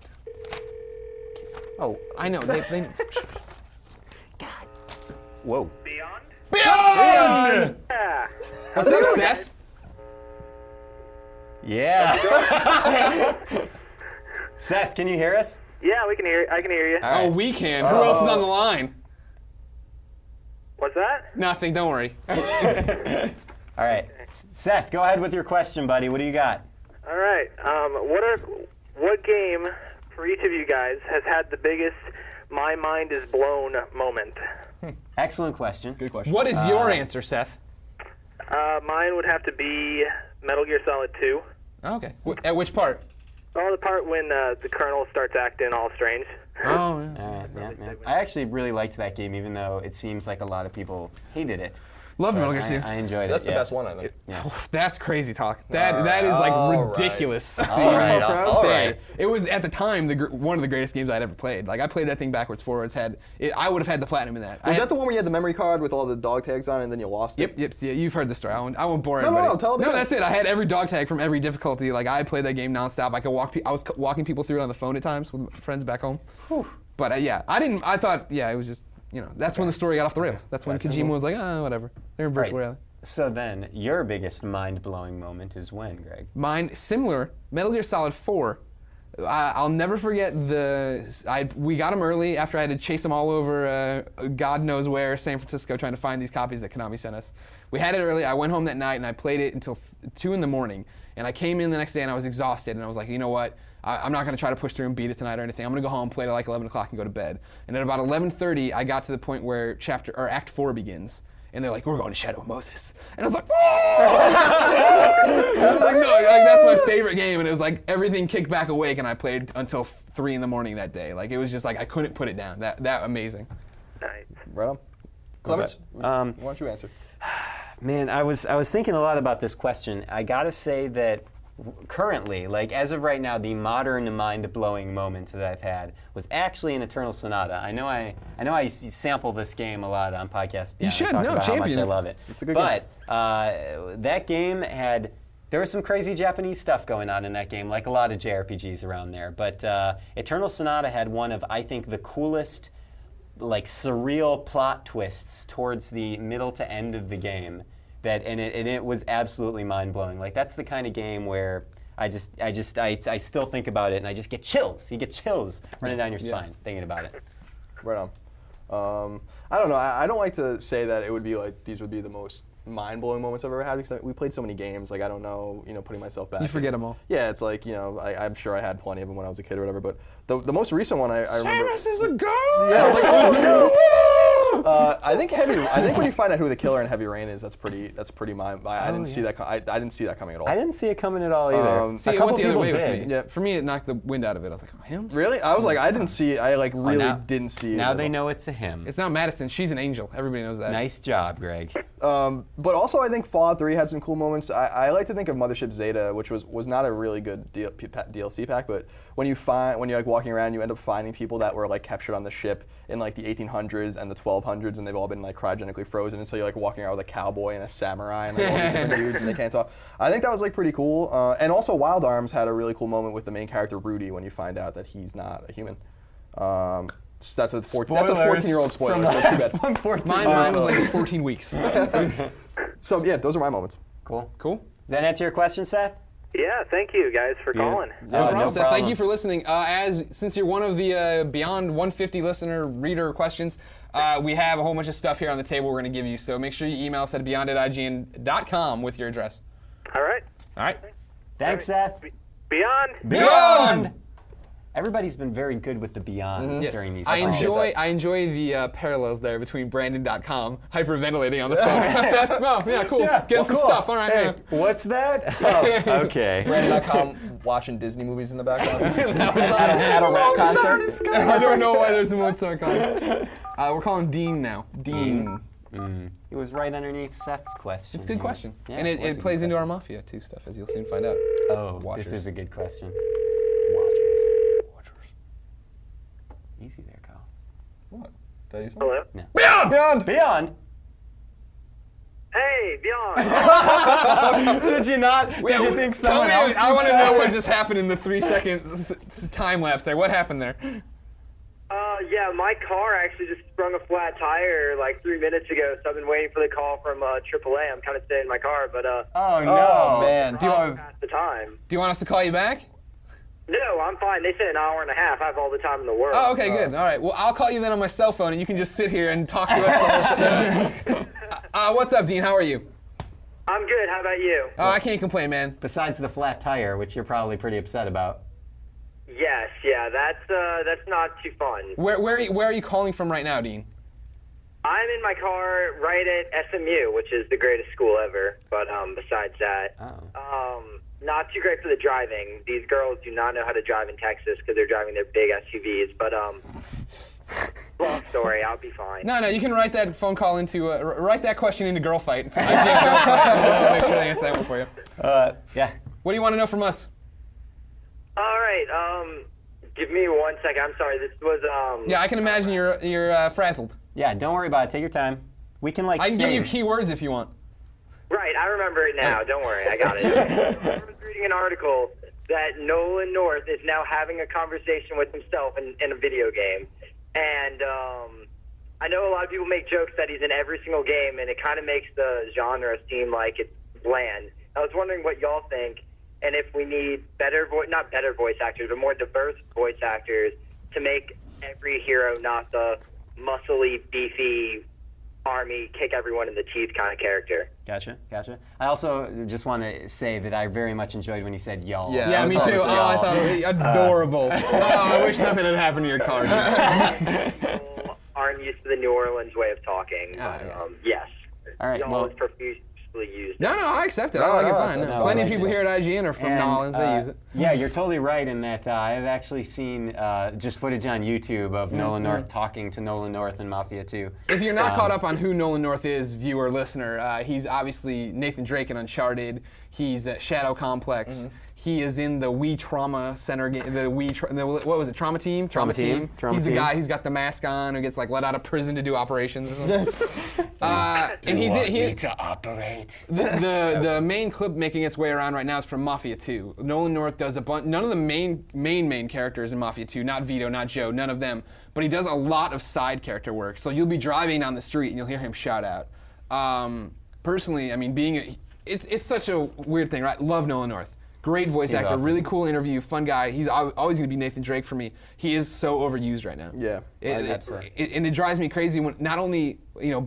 Oh, I know. They whoa. Beyond? Beyond! Yeah. What's up, Seth? Yeah. Seth, can you hear us? Yeah, we can hear. I can hear you. All right. Oh, we can. Who else is on the line? What's that? Nothing. Don't worry. All right. Seth, go ahead with your question, buddy. What do you got? All right. What game for each of you guys has had the biggest "my mind is blown" moment? Excellent question. Good question. What is your answer, Seth? Mine would have to be Metal Gear Solid 2. Okay. At which part? Oh, the part when the Colonel starts acting all strange. Oh, yeah. Yeah. I actually really liked that game, even though it seems like a lot of people hated it. Love Metal Gear I 2. enjoyed it. That's the best one, I think. That's crazy talk. That is like All ridiculous. Right. All All right. right. It was at the time one of the greatest games I'd ever played. Like I played that thing backwards, forwards. I would have had the platinum in that. Was that the one where you had the memory card with all the dog tags on it and then you lost it? Yep. Yeah, you've heard the story. I won't bore No, everybody. tell them again. that's it. I had every dog tag from every difficulty. Like I played that game nonstop. I was walking people through it on the phone at times with friends back home. But I thought it was just that's when the story got off the rails. That's when Kojima was like, whatever. They're in virtual reality. So then, your biggest mind-blowing moment is when, Greg? Mine, similar, Metal Gear Solid 4. I'll never forget we got them early after I had to chase them all over God knows where, San Francisco, trying to find these copies that Konami sent us. We had it early. I went home that night and I played it until 2 in the morning. And I came in the next day and I was exhausted. And I was like, you know what? I'm not going to try to push through and beat it tonight or anything. I'm going to go home, play till like 11 o'clock and go to bed. And at about 11:30, I got to the point where Act 4 begins. And they're like, we're going to Shadow of Moses. And I was like, I was like, no, that's my favorite game. And it was like everything kicked back awake and I played until 3 in the morning that day. Like it was just like I couldn't put it down. That amazing. Nice. Right on. Clements, Okay. why don't you answer? Man, I was thinking a lot about this question. I gotta say that currently, like as of right now, the modern mind-blowing moment that I've had was actually an Eternal Sonata. I know I sample this game a lot on podcasts. You should, talk no, about how much champion I it. love it. It's a good game. But that game there was some crazy Japanese stuff going on in that game, like a lot of JRPGs around there. But Eternal Sonata had one of, I think, the coolest, like surreal plot twists towards the middle to end of the game. It was absolutely mind-blowing. Like that's the kind of game where I still think about it and I just get chills. You get chills running down your spine thinking about it. Right on. I don't know. I don't like to say that it would be like these would be the most mind-blowing moments I've ever had because we played so many games. Like I don't know, putting myself back. You forget them all. Yeah, it's like I'm sure I had plenty of them when I was a kid or whatever. But the most recent one I remember. Samus is a girl. Yeah, I was like, oh no. I think when you find out who the killer in Heavy Rain is, that's pretty mind. I didn't see that. I didn't see that coming at all. I didn't see it coming at all either. See, a it couple went the other people way did. with me. Yeah. For me, it knocked the wind out of it. I was like, oh, him? Really? I was like, I didn't see. I like really now- didn't see it. Now at they all. know it's a him. It's not Madison. She's an angel. Everybody knows that. Nice job, Greg. But also, I think Fallout 3 had some cool moments. I like to think of Mothership Zeta, which was not a really good DLC pack, but when you're like walking around, you end up finding people that were like captured on the ship in like the 1800s and the 1200s, and they've all been like cryogenically frozen, and so you're like walking around with a cowboy and a samurai and like all these different dudes, and they can't talk. I think that was like pretty cool. And also, Wild Arms had a really cool moment with the main character Rudy when you find out that he's not a human. That's a 14-year-old spoiler. So too bad. Mine was like 14 weeks. So yeah, those are my moments. Cool. Cool. Does that answer your question, Seth? Yeah, thank you guys for calling. No problem, Seth. problem. Thank you for listening. Since you're one of the Beyond 150 listener reader questions, we have a whole bunch of stuff here on the table we're going to give you. So make sure you email us at beyond@ign.com with your address. All right. All right. Thanks, Seth. Beyond. Beyond! Everybody's been very good with the Beyonds Yes. during these I calls. enjoy the parallels there between Brandon.com hyperventilating on the phone. Seth, oh, yeah, cool. Getting some cool. stuff. All right. Hey, Yeah. what's that? Oh, okay. Brandon.com watching Disney movies in the background. at a rap concert. I don't know why there's a Mozart comment. We're calling Dean now. Dean. It was right underneath Seth's question. It's a good question. Yeah, And it was a it good plays into our Mafia 2 stuff, as you'll soon find out. Oh, Watchers. this is a good question. Watchers. Easy there, Kyle. What? Did I do something? Hello. Beyond! Hey, Beyond. Did you not? Did you think Tell someone me, else I was want to that? know what just happened in the 3-second time lapse there. What happened there? Yeah, my car actually just sprung a flat tire like 3 minutes ago, so I've been waiting for the call from AAA. I'm kind of staying in my car, but Oh, no. Oh, man. past the time. Do you want us to call you back? No, I'm fine. They said an hour and a half. I have all the time in the world. Oh, okay, good. All right. Well, I'll call you then on my cell phone, and you can just sit here and talk to us the whole show. What's up, Dean? How are you? I'm good. How about you? Oh, I can't complain, man. Besides the flat tire, which you're probably pretty upset about. Yes, yeah, that's not too fun. Where are you calling from right now, Dean? I'm in my car right at SMU, which is the greatest school ever. But besides that, not too great for the driving. These girls do not know how to drive in Texas because they're driving their big SUVs. But long story, I'll be fine. No, you can write that phone call into write that question into Girl Fight. I'll make sure I answer that one for you. Yeah. What do you want to know from us? All right. Give me 1 second. I'm sorry. This was Yeah, I can imagine you're frazzled. Yeah, don't worry about it. Take your time. We can I can give you keywords if you want. Right, I remember it now. Don't worry, I got it. I was reading an article that Nolan North is now having a conversation with himself in a video game. And I know a lot of people make jokes that he's in every single game, and it kind of makes the genre seem like it's bland. I was wondering what y'all think, and if we need not better voice actors, but more diverse voice actors to make every hero not the muscly, beefy, army, kick everyone in the teeth kind of character. Gotcha. I also just want to say that I very much enjoyed when he said y'all. Yeah, me too. Oh, I thought it was adorable. I wish nothing had happened to your car. People aren't used to the New Orleans way of talking. Yes. All right, Y'all well- is profusely used. No, I accept it. I like it fine. that's Plenty of fine. people here at IGN are from New Orleans. They use it. Yeah, you're totally right in that I've actually seen just footage on YouTube of Nolan North talking to Nolan North in Mafia 2. If you're not caught up on who Nolan North is, viewer, listener, he's obviously Nathan Drake in Uncharted. He's at Shadow Complex. He is in the Wii Trauma Center game. What was it? Trauma Team. He's the guy who's got the mask on who gets like let out of prison to do operations or something. And he's to operate. the main clip making its way around right now is from Mafia 2. Nolan North does a bunch. None of the main characters in Mafia 2, not Vito, not Joe, none of them. But he does a lot of side character work. So you'll be driving down the street and you'll hear him shout out. Personally, I mean, it's such a weird thing, right? Love Nolan North. Great voice actor, awesome. really cool interview, fun guy. He's always going to be Nathan Drake for me. He is so overused right now. Yeah, absolutely. And it drives me crazy when not only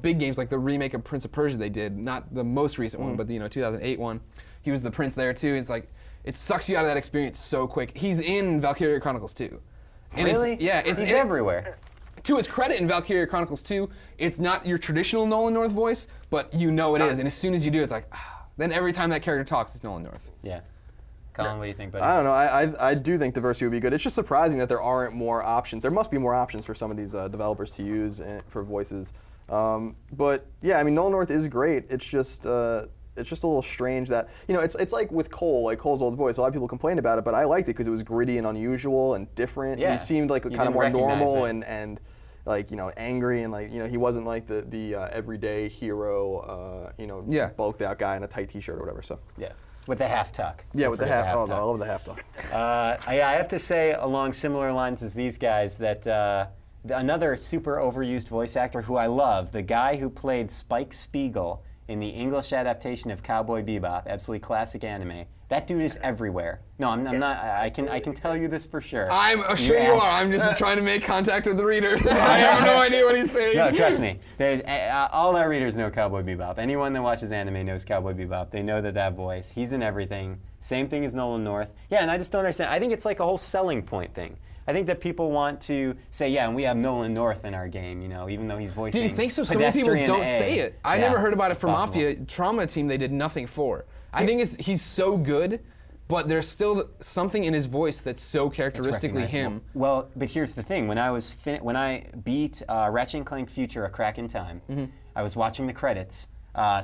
big games like the remake of Prince of Persia they did, not the most recent one, but the 2008 one. He was the prince there too. It's like it sucks you out of that experience so quick. He's in Valkyria Chronicles 2. And Really? He's everywhere. To his credit, in Valkyria Chronicles 2, it's not your traditional Nolan North voice, but you know it is. And as soon as you do, it's like, then every time that character talks, it's Nolan North. Yeah. Colin, what do you think, buddy? I don't know. I do think diversity would be good. It's just surprising that there aren't more options. There must be more options for some of these developers to use for voices. But yeah, I mean, Nolan North is great. It's just a little strange that it's like with Cole, like Cole's old voice. A lot of people complained about it, but I liked it because it was gritty and unusual and different. Yeah. He seemed like kind of didn't more recognize normal it. and like angry and like he wasn't like the everyday hero bulked out guy in a tight t-shirt or whatever. So Yeah. With the half tuck. yeah, with the half. Oh, tuck. I love the half tuck. I have to say, along similar lines as these guys, that another super overused voice actor who I love, the guy who played Spike Spiegel in the English adaptation of Cowboy Bebop, absolutely classic anime. That dude is everywhere. No, I'm not. I can tell you this for sure. I'm sure you are. I'm just trying to make contact with the reader. I have no idea what he's saying. No, trust me. There's all our readers know Cowboy Bebop. Anyone that watches anime knows Cowboy Bebop. They know that voice. He's in everything. Same thing as Nolan North. Yeah, and I just don't understand. I think it's like a whole selling point thing. I think that people want to say, yeah, and we have Nolan North in our game, even though he's voicing. Do you think so? So many people Pedestrian don't A. say it. I Yeah, never heard about it from possible. Mafia. Trauma Team, they did nothing for. I think he's so good, but there's still something in his voice that's so characteristically recognizable. him. Well, but here's the thing: when I beat Ratchet and Clank Future: A Crack in Time, I was watching the credits,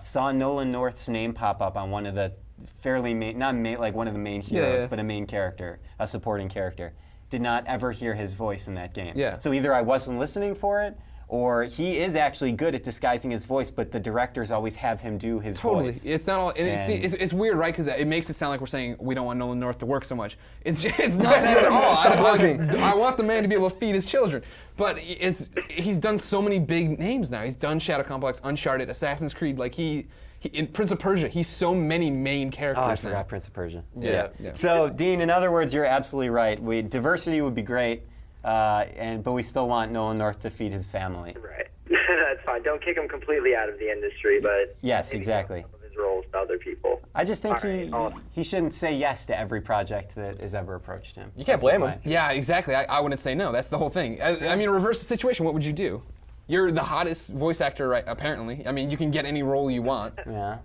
saw Nolan North's name pop up on one of the fairly like one of the main heroes, yeah. but a main character, a supporting character. Did not ever hear his voice in that game. Yeah. So either I wasn't listening for it, or he is actually good at disguising his voice, but the directors always have him do his Totally. voice. It's not all. And it's weird, right? Because it makes it sound like we're saying we don't want Nolan North to work so much. It's not that at all. I want the man to be able to feed his children. But he's done so many big names now. He's done Shadow Complex, Uncharted, Assassin's Creed. Like he in Prince of Persia, he's so many main characters Oh, I now. forgot Prince of Persia. Yeah. So, Dean, in other words, you're absolutely right. Diversity would be great, but we still want Nolan North to feed his family. Right. That's fine. Don't kick him completely out of the industry, but Yes, maybe exactly. some of his roles to other people. I just think All right. he shouldn't say yes to every project that has ever approached him. You can't That's just blame him. Yeah, exactly. I wouldn't say no. That's the whole thing. I mean, reverse the situation. What would you do? You're the hottest voice actor, right? Apparently. I mean, you can get any role you want. Yeah,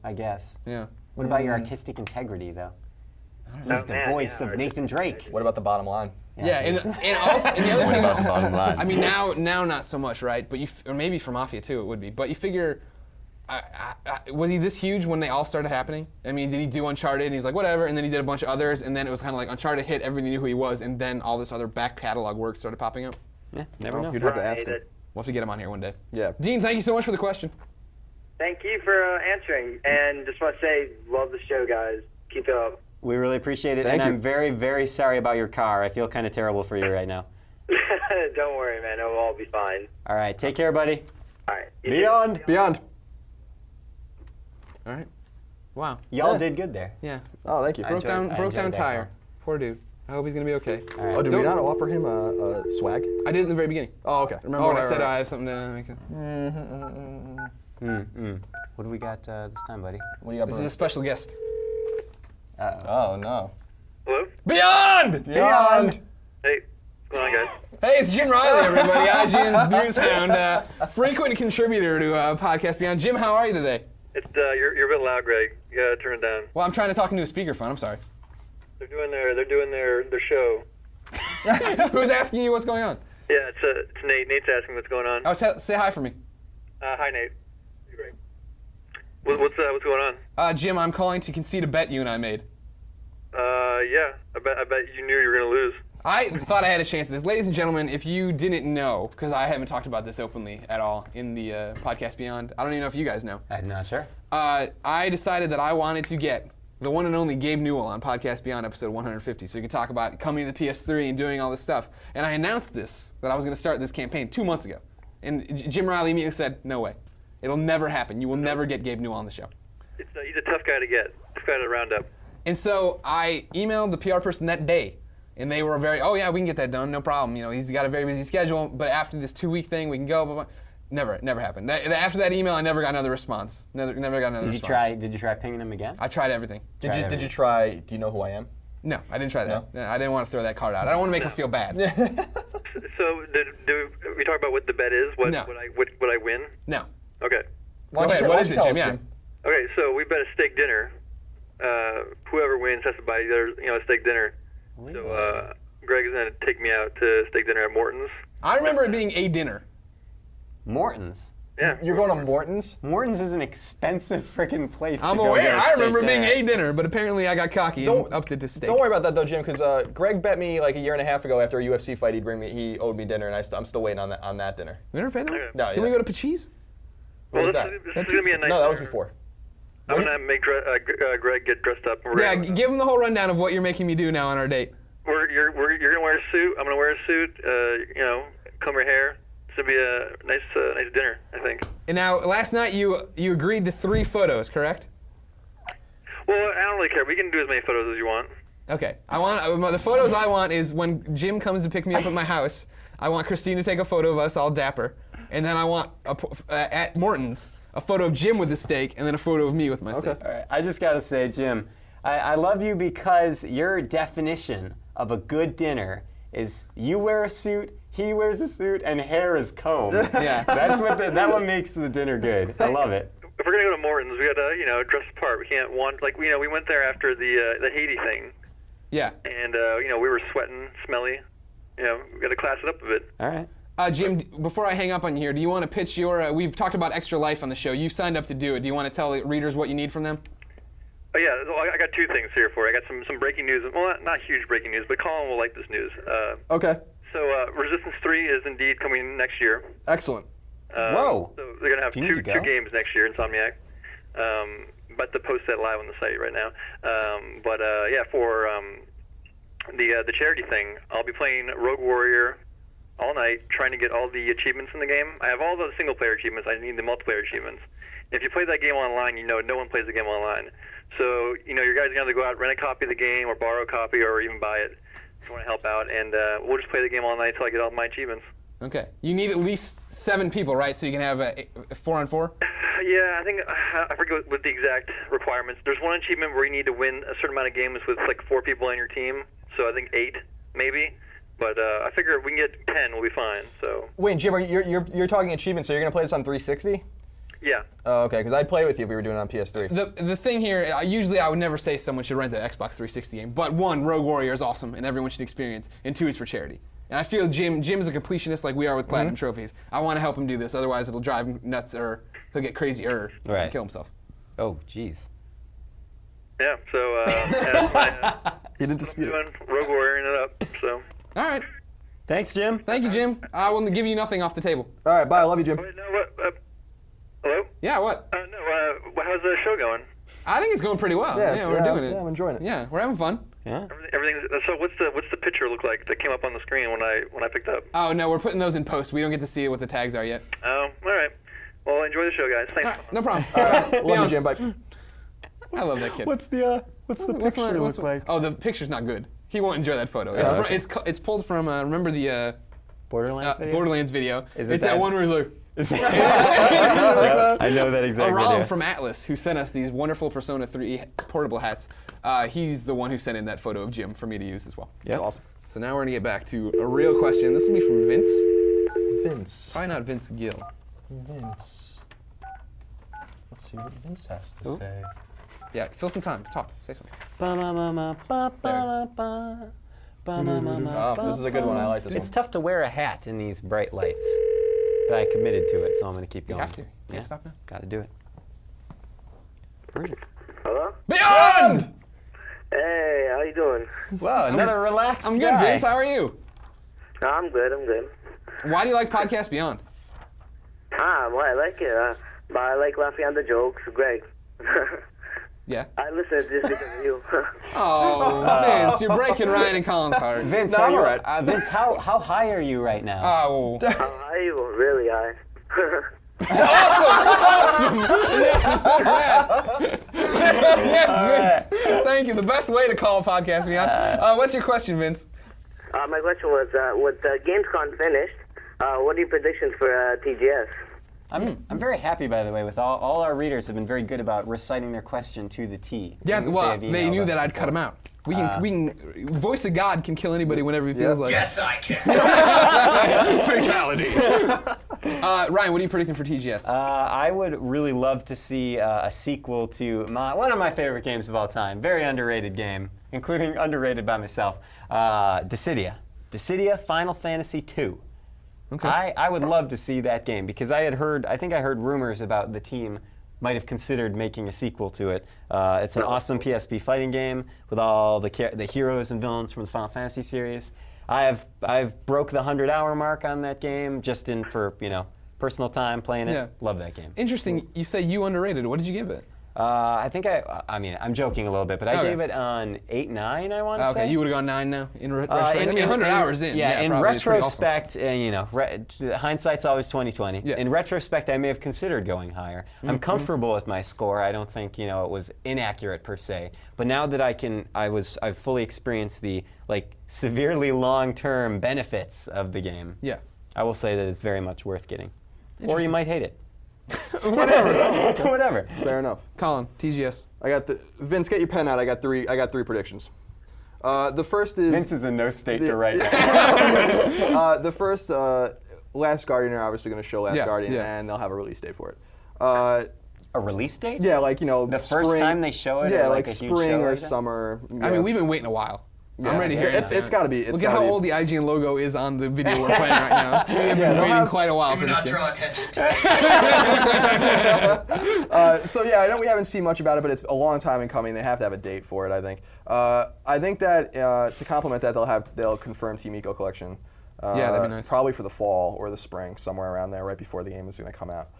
I guess. Yeah. What about your artistic integrity, though? He's the voice of Nathan Drake. What about the bottom line? Yeah, and also and the other thing. About the bottom line. I mean, now not so much, right? But or maybe for Mafia 2 it would be. But you figure, was he this huge when they all started happening? I mean, did he do Uncharted and he's like whatever, and then he did a bunch of others, and then it was kind of like Uncharted hit, everybody knew who he was, and then all this other back catalog work started popping up. Yeah, never know. You'd have to ask him. We'll have to get him on here one day. Yeah. Dean, thank you so much for the question. Thank you for answering, and just want to say, love the show, guys. Keep it up. We really appreciate it, Thank and you. I'm very, very sorry about your car. I feel kind of terrible for you right now. Don't worry, man. It'll all be fine. All right, take care, buddy. All right. Beyond. All right. Wow. Y'all Yeah. did good there. Yeah. Oh, thank you. I Broke down enjoyed that tire. one. Poor dude. I hope he's gonna be okay. All right. Oh, did we Don't- not offer him a swag? I did it in the very beginning. Oh, okay. Remember when I right, said right. I have something to make? What do we got this time, buddy? What do you got? This is a special guest. Oh no. Hello? Beyond! Beyond. Hey, what's going on, guys? Hey, it's Jim Riley, everybody. IGN's news hound, frequent contributor to Podcast Beyond. Jim, how are you today? It's you're a bit loud, Greg. You gotta turn it down. Well, I'm trying to talk into a speakerphone. I'm sorry. They're doing their show. Who's asking you what's going on? Yeah, it's Nate. Nate's asking what's going on. Oh, say hi for me. Hi, Nate. Hey, Greg. What's going on? Jim, I'm calling to concede a bet you and I made. Yeah. I bet you knew you were gonna lose. I thought I had a chance at this. Ladies and gentlemen, if you didn't know, because I haven't talked about this openly at all in the Podcast Beyond, I don't even know if you guys know. I'm not sure. I decided that I wanted to get the one and only Gabe Newell on Podcast Beyond episode 150, so you can talk about coming to the PS3 and doing all this stuff. And I announced this, that I was going to start this campaign 2 months ago. And Jim Riley immediately said, no way. It'll never happen. You will never get Gabe Newell on the show. He's a tough guy to get. Tough guy to round up. And so I emailed the PR person that day, and they were very, oh yeah, we can get that done, no problem. You know, he's got a very busy schedule, but after this 2-week thing, we can go. Blah, blah. Never happened. After that email, I never got another response. Never got another response. Did you try pinging him again? I tried everything. Did you try? Do you know who I am? No, I didn't try that. No, I didn't want to throw that card out. I don't want to make her feel bad. So, do we talk about what the bet is? What No. would I win? No. Okay. Why don't ahead, you what why is don't it, you tell Jim? us, Yeah. Okay. So we bet a steak dinner. Whoever wins has to buy a steak dinner. So Greg is gonna take me out to steak dinner at Morton's. I remember it being a dinner. Morton's. Yeah. You're going to Morton's? Morton's is an expensive freaking place I'm to go aware. get a I remember it steak being dinner. a dinner, but apparently I got cocky and upped it to steak. Don't worry about that though, Jim, because Greg bet me like a year and a half ago after a UFC fight he owed me dinner, and I'm still waiting on that dinner. We never paid that? No, Can we go to Pachee's? What was this that? is gonna be a nice. No, that was before. I'm gonna make Greg get dressed up. Yeah, give him the whole rundown of what you're making me do now on our date. You're gonna wear a suit. I'm gonna wear a suit. Comb your hair. This will be a nice dinner, I think. And now, last night you agreed to 3 photos, correct? Well, I don't really care. We can do as many photos as you want. Okay. The photos I want is when Jim comes to pick me up at my house. I want Christine to take a photo of us all dapper, and then I want at Morton's a photo of Jim with the steak, and then a photo of me with my steak. All right, I just gotta say, Jim, I love you because your definition of a good dinner is you wear a suit, he wears a suit, and hair is combed. Yeah. That's that one makes the dinner good. I love it. If we're gonna go to Morton's, we gotta dress the part. We can't we went there after the Haiti thing, Yeah. and we were sweating, smelly. We gotta class it up a bit. All right. Jim, before I hang up on you here, do you want to pitch your? We've talked about Extra Life on the show. You signed up to do it. Do you want to tell the readers what you need from them? Oh yeah, well, I got 2 things here for you. I got some breaking news. Well, not huge breaking news, but Colin will like this news. Okay. So Resistance 3 is indeed coming next year. Excellent. Whoa. So they're gonna have Do you need two to go? games next year, Insomniac. But to post that live on the site right now. For the charity thing, I'll be playing Rogue Warrior all night, trying to get all the achievements in the game. I have all the single player achievements. I need the multiplayer achievements. If you play that game online, no one plays the game online. So you guys are gonna have to go out, rent a copy of the game, or borrow a copy, or even buy it if you want to help out. And we'll just play the game all night until I get all my achievements. Okay. You need at least 7 people, right? So you can have a 4-on-4. Yeah, I think I forget what the exact requirements. There's one achievement where you need to win a certain amount of games with like 4 people on your team. So I think 8 maybe. But I figure if we can get 10, we'll be fine. So. Wait, Jim, you're talking achievements, so you're gonna play this on 360? Yeah. Oh, okay, because I'd play with you if we were doing it on PS3. The thing here, usually I would never say someone should rent an Xbox 360 game, but one, Rogue Warrior is awesome and everyone should experience, and two, it's for charity. And I feel Jim is a completionist like we are with Platinum Trophies. I want to help him do this, otherwise it'll drive him nuts or he'll get crazy and kill himself. Oh, jeez. Yeah, so He didn't dispute it. doing Rogue Warrior it up, so. All right. Thanks, Jim. Thank you, Jim. I will give you nothing off the table. All right, bye. I love you, Jim. Wait, no, what? Hello? Yeah, what? How's the show going? I think it's going pretty well. Yeah, We're doing it. Yeah, I'm enjoying it. Yeah, we're having fun. Yeah. Everything. So what's the picture look like that came up on the screen when I picked up? Oh, no, we're putting those in post. We don't get to see what the tags are yet. Oh, all right. Well, enjoy the show, guys. Thanks. All right, no problem. Love you, Jim. Bye. I love that kid. What's the picture look like? Oh, the picture's not good. He won't enjoy that photo. It's pulled from, remember the Borderlands video? Borderlands video. Is it It's that that? one where he's like, I know that exact Aram video. from Atlas, who sent us these wonderful Persona 3 portable hats, he's the one who sent in that photo of Jim for me to use as well. That's awesome. So now we're going to get back to a real question. This will be from Vince. Vince. Probably not Vince Gill. Vince. Let's see what Vince has to say. Yeah, fill some time. Talk. Say something. Oh, this is a good one. I like this one. It's tough to wear a hat in these bright lights, but I committed to it, so I'm going to keep You going. have to. Can't stop now. Got to do it. Where's it? Hello? Beyond! Hey, how you doing? Wow, another relaxed I'm good, guy. Vince. How are you? I'm good. Why do you like Podcast Beyond? Well, I like it. But I like laughing at the jokes. Greg. Yeah. I listen just because of you. Oh, Vince, you're breaking Ryan and Colin's heart. Vince, No, are I'm you, alright. Vince, how high are you right now? Oh. How are you? Really high. Yes, Vince. Thank you. The best way to call a Podcast Beyond. What's your question, Vince? My question was, with Gamescom finished, what are your predictions for TGS? I'm very happy, by the way, with all our readers have been very good about reciting their question to the T. Yeah, well, have they emailed knew us that I'd before. cut them out. We can, voice of God can kill anybody whenever he feels like. Yes, I can. Fatality. Ryan, what are you predicting for TGS? I would really love to see a sequel to one of my favorite games of all time, very underrated game, including underrated by myself, Dissidia. Dissidia Final Fantasy II. Okay. I would love to see that game because I think I heard rumors about the team might have considered making a sequel to it. It's an awesome PSP fighting game with all the heroes and villains from the Final Fantasy series. I've broke the 100-hour mark on that game just for personal time playing it. Yeah. Love that game. Interesting. You say you underrated. What did you give it? I think I'm joking a little bit, but I gave it on 8-9, I want to say. Okay, you would have gone 9 now in retrospect. 100 hours in. Yeah, in probably. It's pretty awesome. retrospect, hindsight's always 20/20. Yeah. In retrospect, I may have considered going higher. I'm comfortable with my score. I don't think it was inaccurate per se. But now that I've fully experienced the severely long-term benefits of the game. Yeah. I will say that it's very much worth getting. Or you might hate it. Whatever. Whatever. Fair enough. Colin, TGS. I got Vince, get your pen out. I got three predictions. The first is Vince is in no state to write now. the first Last Guardian are obviously going to show Last Guardian, and they'll have a release date for it. A release date? Yeah, the first time they show it. Yeah, at like a huge spring show or like that? summer. I mean, we've been waiting a while. I'm ready to hear it. It's got to be. Look at how old the IGN logo is on the video we're playing right now. We have been waiting quite a while for Do this not game. draw attention to it. So yeah, I know we haven't seen much about it, but it's a long time in coming. They have to have a date for it, I think. I think that to complement that, they'll confirm Team Eco Collection. Yeah, that'd be nice. Probably for the fall or the spring, somewhere around there, right before the game is going to come out.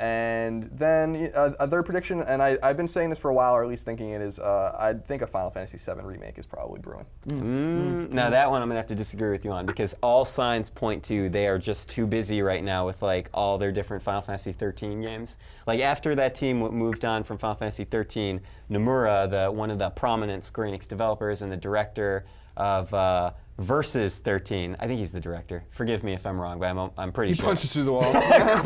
And then a third prediction, and I've been saying this for a while, or at least thinking it is, I think a Final Fantasy VII remake is probably brewing. Now that one I'm going to have to disagree with you on because all signs point to they are just too busy right now with all their different Final Fantasy 13 games. After that team moved on from Final Fantasy 13, Nomura, one of the prominent Square Enix developers and the director of Versus 13. I think he's the director. Forgive me if I'm wrong, but I'm pretty sure. He punches through the wall. Yeah,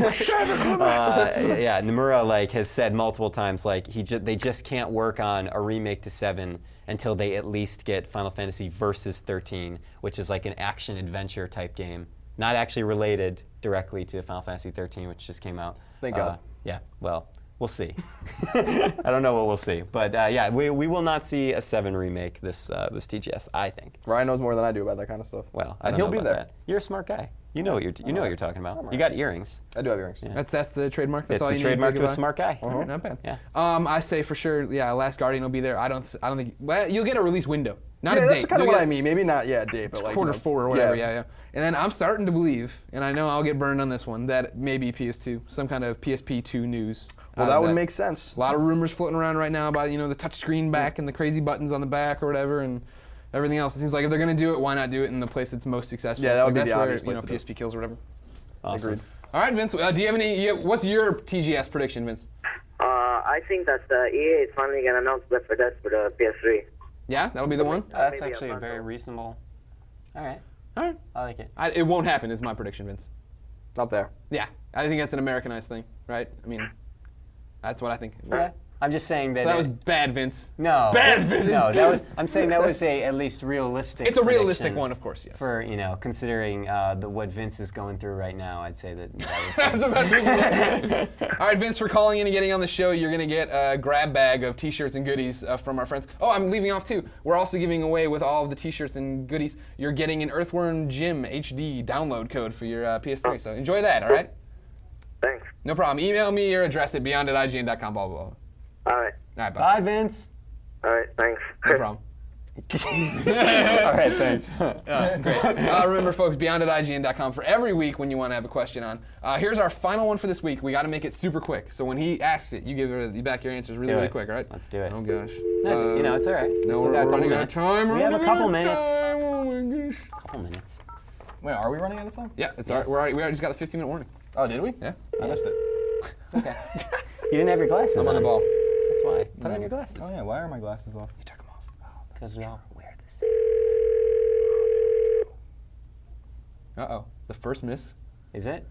Nomura has said multiple times they just can't work on a remake to 7 until they at least get Final Fantasy Versus 13, which is an action adventure type game, not actually related directly to Final Fantasy 13, which just came out. Thank God. Yeah, well, we'll see. I don't know what we'll see. But yeah, we will not see a 7 remake this TGS, I think. Ryan knows more than I do about that kind of stuff. Well, I and don't he'll know be about there. that. You're a smart guy. You know what you're talking about. You got earrings. I do have earrings. Yeah. That's the trademark. That's It's all the you trademark need to a smart guy. All right, not bad. Yeah. I say for sure, yeah, Last Guardian will be there. I don't think. Well, you'll get a release window, not Yeah, a that's date. kind of You'll what get I mean. Maybe not, a date, but like quarter 4 or whatever. Yeah. And then I'm starting to believe, and I know I'll get burned on this one, that maybe PS2, some kind of PSP2 news. Well, that would make sense. A lot of rumors floating around right now about the touchscreen back and the crazy buttons on the back or whatever, and everything else. It seems like if they're gonna do it, why not do it in the place that's most successful? Yeah, that would be that's the where, obvious place to do it. PSP kills or whatever. Awesome. Agreed. All right, Vince. Do you have any? What's your TGS prediction, Vince? I think that EA is finally going to announce Left 4 Dead for the PS3. Yeah, that'll be the one. That's Maybe actually a a very bundle. reasonable. All right. All right. I like it. It won't happen. Is my prediction, Vince. Not there. Yeah, I think that's an Americanized thing, right? I mean, that's what I think. Yeah. I'm just saying that. So that was bad, Vince. no. Bad, Vince. No, that was. I'm saying that was a at least realistic. It's a realistic prediction one, of course. Yes. For considering what Vince is going through right now, I'd say that was. That's the best we can get. All right, Vince, for calling in and getting on the show, you're going to get a grab bag of T-shirts and goodies from our friends. Oh, I'm leaving off too. We're also giving away with all of the T-shirts and goodies. You're getting an Earthworm Jim HD download code for your PS3. So enjoy that. All right. Thanks. No problem. Email me your address at beyond@ign.com. Blah blah blah. All right. All right, bye. Bye, Vince. All right, thanks. No problem. All right, thanks. Great. Remember, folks, beyond@ign.com for every week when you want to have a question on. Here's our final one for this week. We got to make it super quick. So when he asks it, you give back your answers really, Do really it. quick, all right? Let's do it. Oh, gosh. No, it's all right. We No, still we're got a couple running out of minutes. time. We have a couple minutes. Oh, my gosh. Couple minutes. Wait, are we running out of time? Yeah, it's all right. We already just got the 15-minute warning. Oh, did we? Yeah. I missed it. Okay. You didn't have your glasses I'm on the ball. That's why. Put on your glasses. Oh yeah, why are my glasses off? You took them off. Because we all wear this. Uh-oh. The first miss. Is it?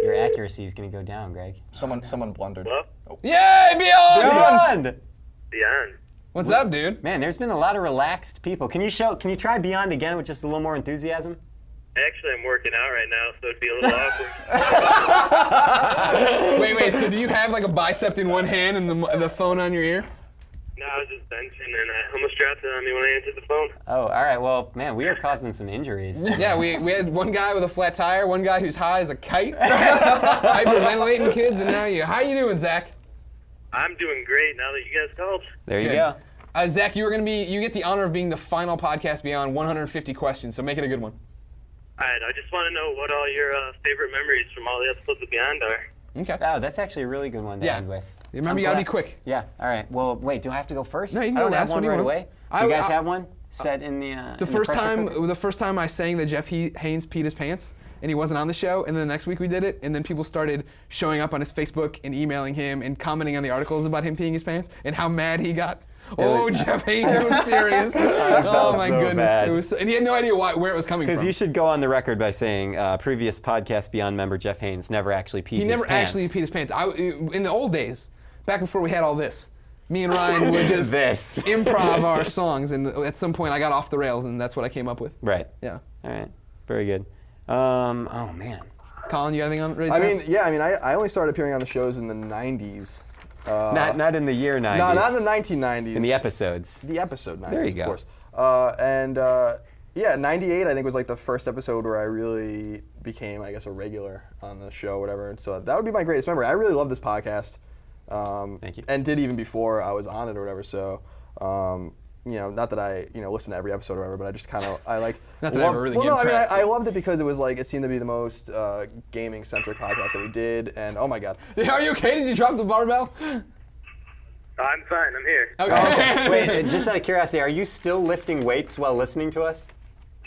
Your accuracy is going to go down, Greg. Someone blundered. Hello? Yay, Beyond! Beyond. What's up, dude? Man, there's been a lot of relaxed people. Can you try Beyond again with just a little more enthusiasm? Actually, I'm working out right now, so it'd be a little awkward. Wait, so do you have like a bicep in one hand and the phone on your ear? No, I was just benching, and I almost dropped it on me when I answered the phone. Oh, all right. Well, man, we are causing some injuries. Yeah, we had one guy with a flat tire, one guy who's high as a kite, hyperventilating kids, and now you. How you doing, Zach? I'm doing great now that you guys called. There you Good. go. Zach, you get the honor of being the final podcast beyond 150 questions, so make it a good one. All right, I just want to know what all your favorite memories from all the episodes of Beyond are. Okay. Oh, that's actually a really good one to end with. Remember, you gotta be quick. Yeah. All right. Well, wait. Do I have to go first? No, you can I go don't have last. one What do you right want? away. Do you guys have one set in the? The first time I sang that Jeff Haynes peed his pants, and he wasn't on the show, and then the next week we did it, and then people started showing up on his Facebook and emailing him and commenting on the articles about him peeing his pants and how mad he got. Oh, Jeff Haynes was furious. Oh my so goodness. bad. It was, and he had no idea where it was coming from. Because you should go on the record by saying previous podcast Beyond member Jeff Haynes never actually peed He his never pants. actually peed his pants. In the old days, back before we had all this, me and Ryan would just improv our songs, and at some point I got off the rails, and that's what I came up with. Right. Yeah. All right. Very good. Oh man. Colin, you got anything on ready to I say? mean, yeah. I mean, I only started appearing on the shows in the '90s. Not in the year 90s. No, not in the 1990s. In the episodes. The episode 90s, There you go. of course. Yeah, 98 I think was like the first episode where I really became, I guess, a regular on the show, whatever. And so that would be my greatest memory. I really love this podcast. Thank you. And did even before I was on it or whatever. So, not that I, listen to every episode or whatever, but I just kind of, I like. Not that I ever really well, no, gave I mean, credit. I loved it because it was like, it seemed to be the most gaming-centric podcast that we did. And oh my God. Are you okay? Did you drop the barbell? I'm fine. I'm here. Okay. Wait, just out of curiosity, are you still lifting weights while listening to us?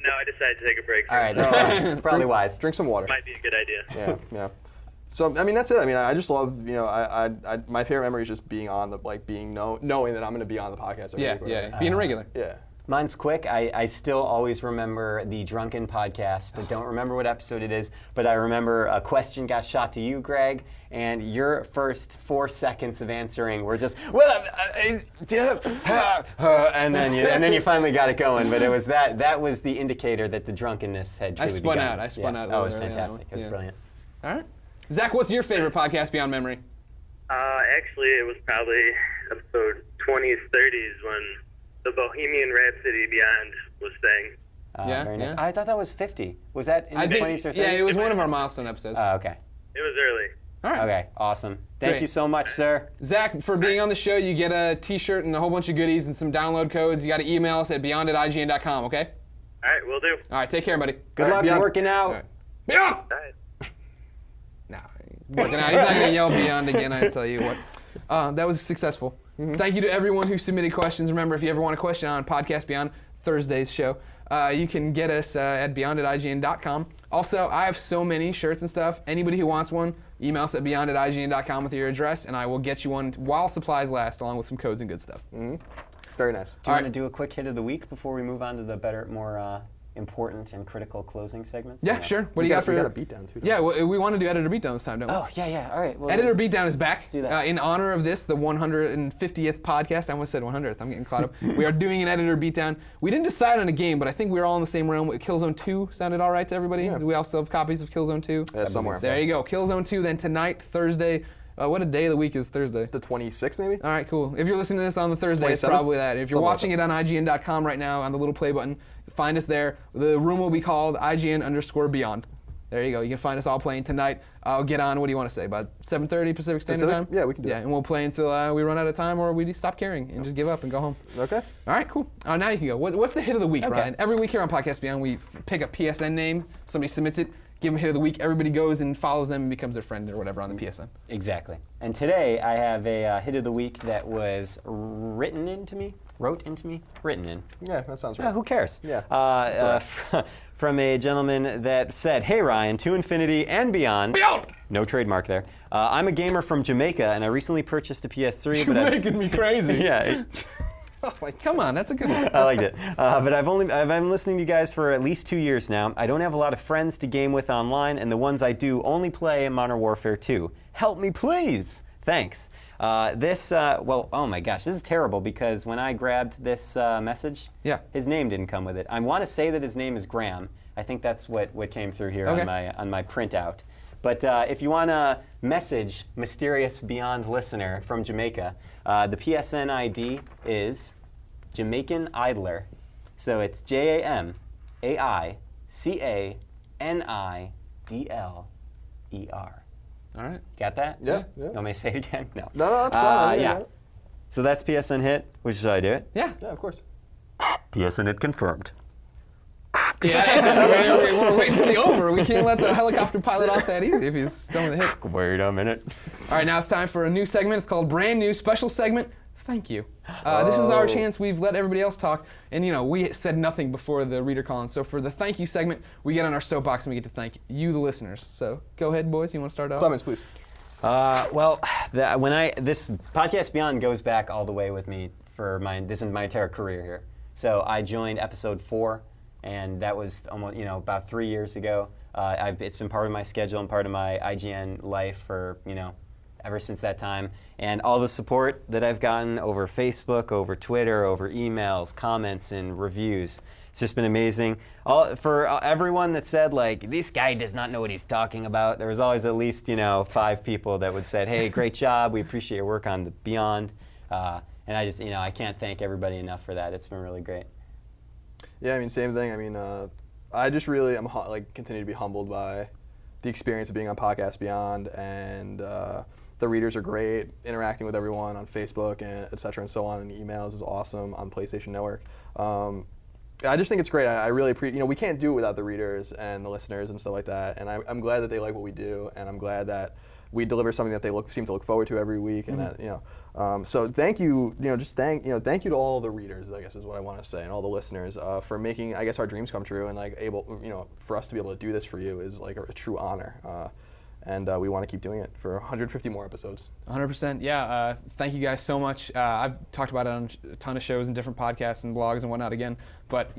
No, I decided to take a break. All right, that's probably wise. Drink some water. Might be a good idea. Yeah. So I mean that's it. I mean I just love my favorite memory is just being on the knowing that I'm going to be on the podcast. Every week or whatever. Being a regular. Yeah. Mine's quick. I still always remember the Drunken podcast. I don't remember what episode it is, but I remember a question got shot to you, Greg, and your first 4 seconds of answering were just, and then you finally got it going. But it was that was the indicator that the drunkenness had truly begun. I spun out. Oh, it was early on. fantastic. It was Yeah. brilliant. All right. Zach, what's your favorite podcast beyond memory? Actually, it was probably episode 20s, 30s when the Bohemian Rhapsody Beyond was sang. Yeah, Very nice. yeah. I thought that was 50. Was that in the 20s or 30s? Yeah, it was one of our milestone episodes. Okay. It was early. All right. Okay, awesome. Thank Great. you so much, sir. Zach, for being on the show, you get a t-shirt and a whole bunch of goodies and some download codes. You got to email us at beyond@ign.com, okay? All right, will do. All right, take care, buddy. Good luck Beyond. working out. All right. Beyond! All right. No, working out. He's not going to yell Beyond again, I tell you what. That was successful. Thank you to everyone who submitted questions. Remember, if you ever want a question on Podcast Beyond, Thursday's show, you can get us at beyond@ign.com. Also, I have so many shirts and stuff. Anybody who wants one, email us at beyond@ign.com with your address, and I will get you one while supplies last, along with some codes and good stuff. Very nice. Do you want to do a quick hit of the week before we move on to the better, more important and critical closing segments? Yeah, sure. What do you got for... We got a beatdown, too. Yeah, we want to do Editor Beatdown this time, don't we? Oh, yeah. All right. Well, Editor Beatdown is back. Let's do that. In honor of this, the 150th podcast. I almost said 100th. I'm getting caught up. We are doing an Editor Beatdown. We didn't decide on a game, but I think we were all in the same realm. Killzone 2 sounded all right to everybody? Yeah. Do we all still have copies of Killzone 2? Yeah, somewhere. There you go. Killzone 2, then tonight, Thursday. What a day of the week is Thursday? The 26th, maybe? All right, cool. If you're listening to this on the Thursday, it's 27th? probably that. If you're Something like watching it on IGN.com right now, on the little play button, find us there. The room will be called IGN_Beyond. There you go. You can find us all playing tonight. I'll get on, what do you want to say, about 7:30 Pacific Standard Time? Yeah, we can do Yeah, that. and we'll play until we run out of time or we stop caring and just give up and go home. Okay. All right, cool. Now you can go. What's the hit of the week, Ryan? Every week here on Podcast Beyond, we pick a PSN name, somebody submits it, give them a hit of the week, everybody goes and follows them and becomes their friend or whatever on the PSN. Exactly. And today I have a hit of the week that was written into me. Yeah, that sounds right. Yeah, who cares? Yeah. From a gentleman that said, "Hey Ryan, to infinity and beyond." Beyond! No trademark there. I'm a gamer from Jamaica, and I recently purchased a PS3. You're making me crazy. Yeah. Come on, that's a good one. I liked it. But I've been listening to you guys for at least 2 years now. I don't have a lot of friends to game with online, and the ones I do only play Modern Warfare 2. Help me, please. Thanks. Oh my gosh, this is terrible because when I grabbed this message, his name didn't come with it. I want to say that his name is Graham. I think that's what came through here on my printout. But if you want to message Mysterious Beyond Listener from Jamaica, the PSN ID is Jamaican Idler. So it's JAMAICANIDLER. All right. Got that? Yeah. You want me to say it again? No. No, that's fine. Yeah. So that's PSN hit. Which should I do it? Yeah. Yeah, of course. PSN hit confirmed. Yeah, we're waiting for the over. We can't let the helicopter pilot off that easy if he's done with a hit. Wait a minute. All right, now it's time for a new segment. It's called Brand New Special Segment. Thank you. This is our chance. We've let everybody else talk, and we said nothing before the reader call-in. So for the thank you segment, we get on our soapbox and we get to thank you, the listeners. So go ahead, boys. You want to start off? Clemens, please. This Podcast Beyond goes back all the way with me for this is my entire career here. So I joined episode 4, and that was almost about 3 years ago. It's been part of my schedule and part of my IGN life for ever since that time. And all the support that I've gotten over Facebook, over Twitter, over emails, comments, and reviews. It's just been amazing. For everyone that said, this guy does not know what he's talking about, there was always at least, 5 people that would say, hey, great job, we appreciate your work on the Beyond. And I just, I can't thank everybody enough for that. It's been really great. Yeah, same thing. I just really am continue to be humbled by the experience of being on Podcast Beyond, and the readers are great. Interacting with everyone on Facebook and et cetera and so on, and emails is awesome on PlayStation Network. I just think it's great. I really appreciate. We can't do it without the readers and the listeners and stuff like that. And I'm glad that they like what we do, and I'm glad that we deliver something that they seem to look forward to every week, and that so thank you. Thank you to all the readers, I guess is what I want to say, and all the listeners for making, I guess, our dreams come true, and for us to be able to do this for you is a true honor. And we want to keep doing it for 150 more episodes. 100%, yeah. Thank you guys so much. I've talked about it on a ton of shows and different podcasts and blogs and whatnot again. But,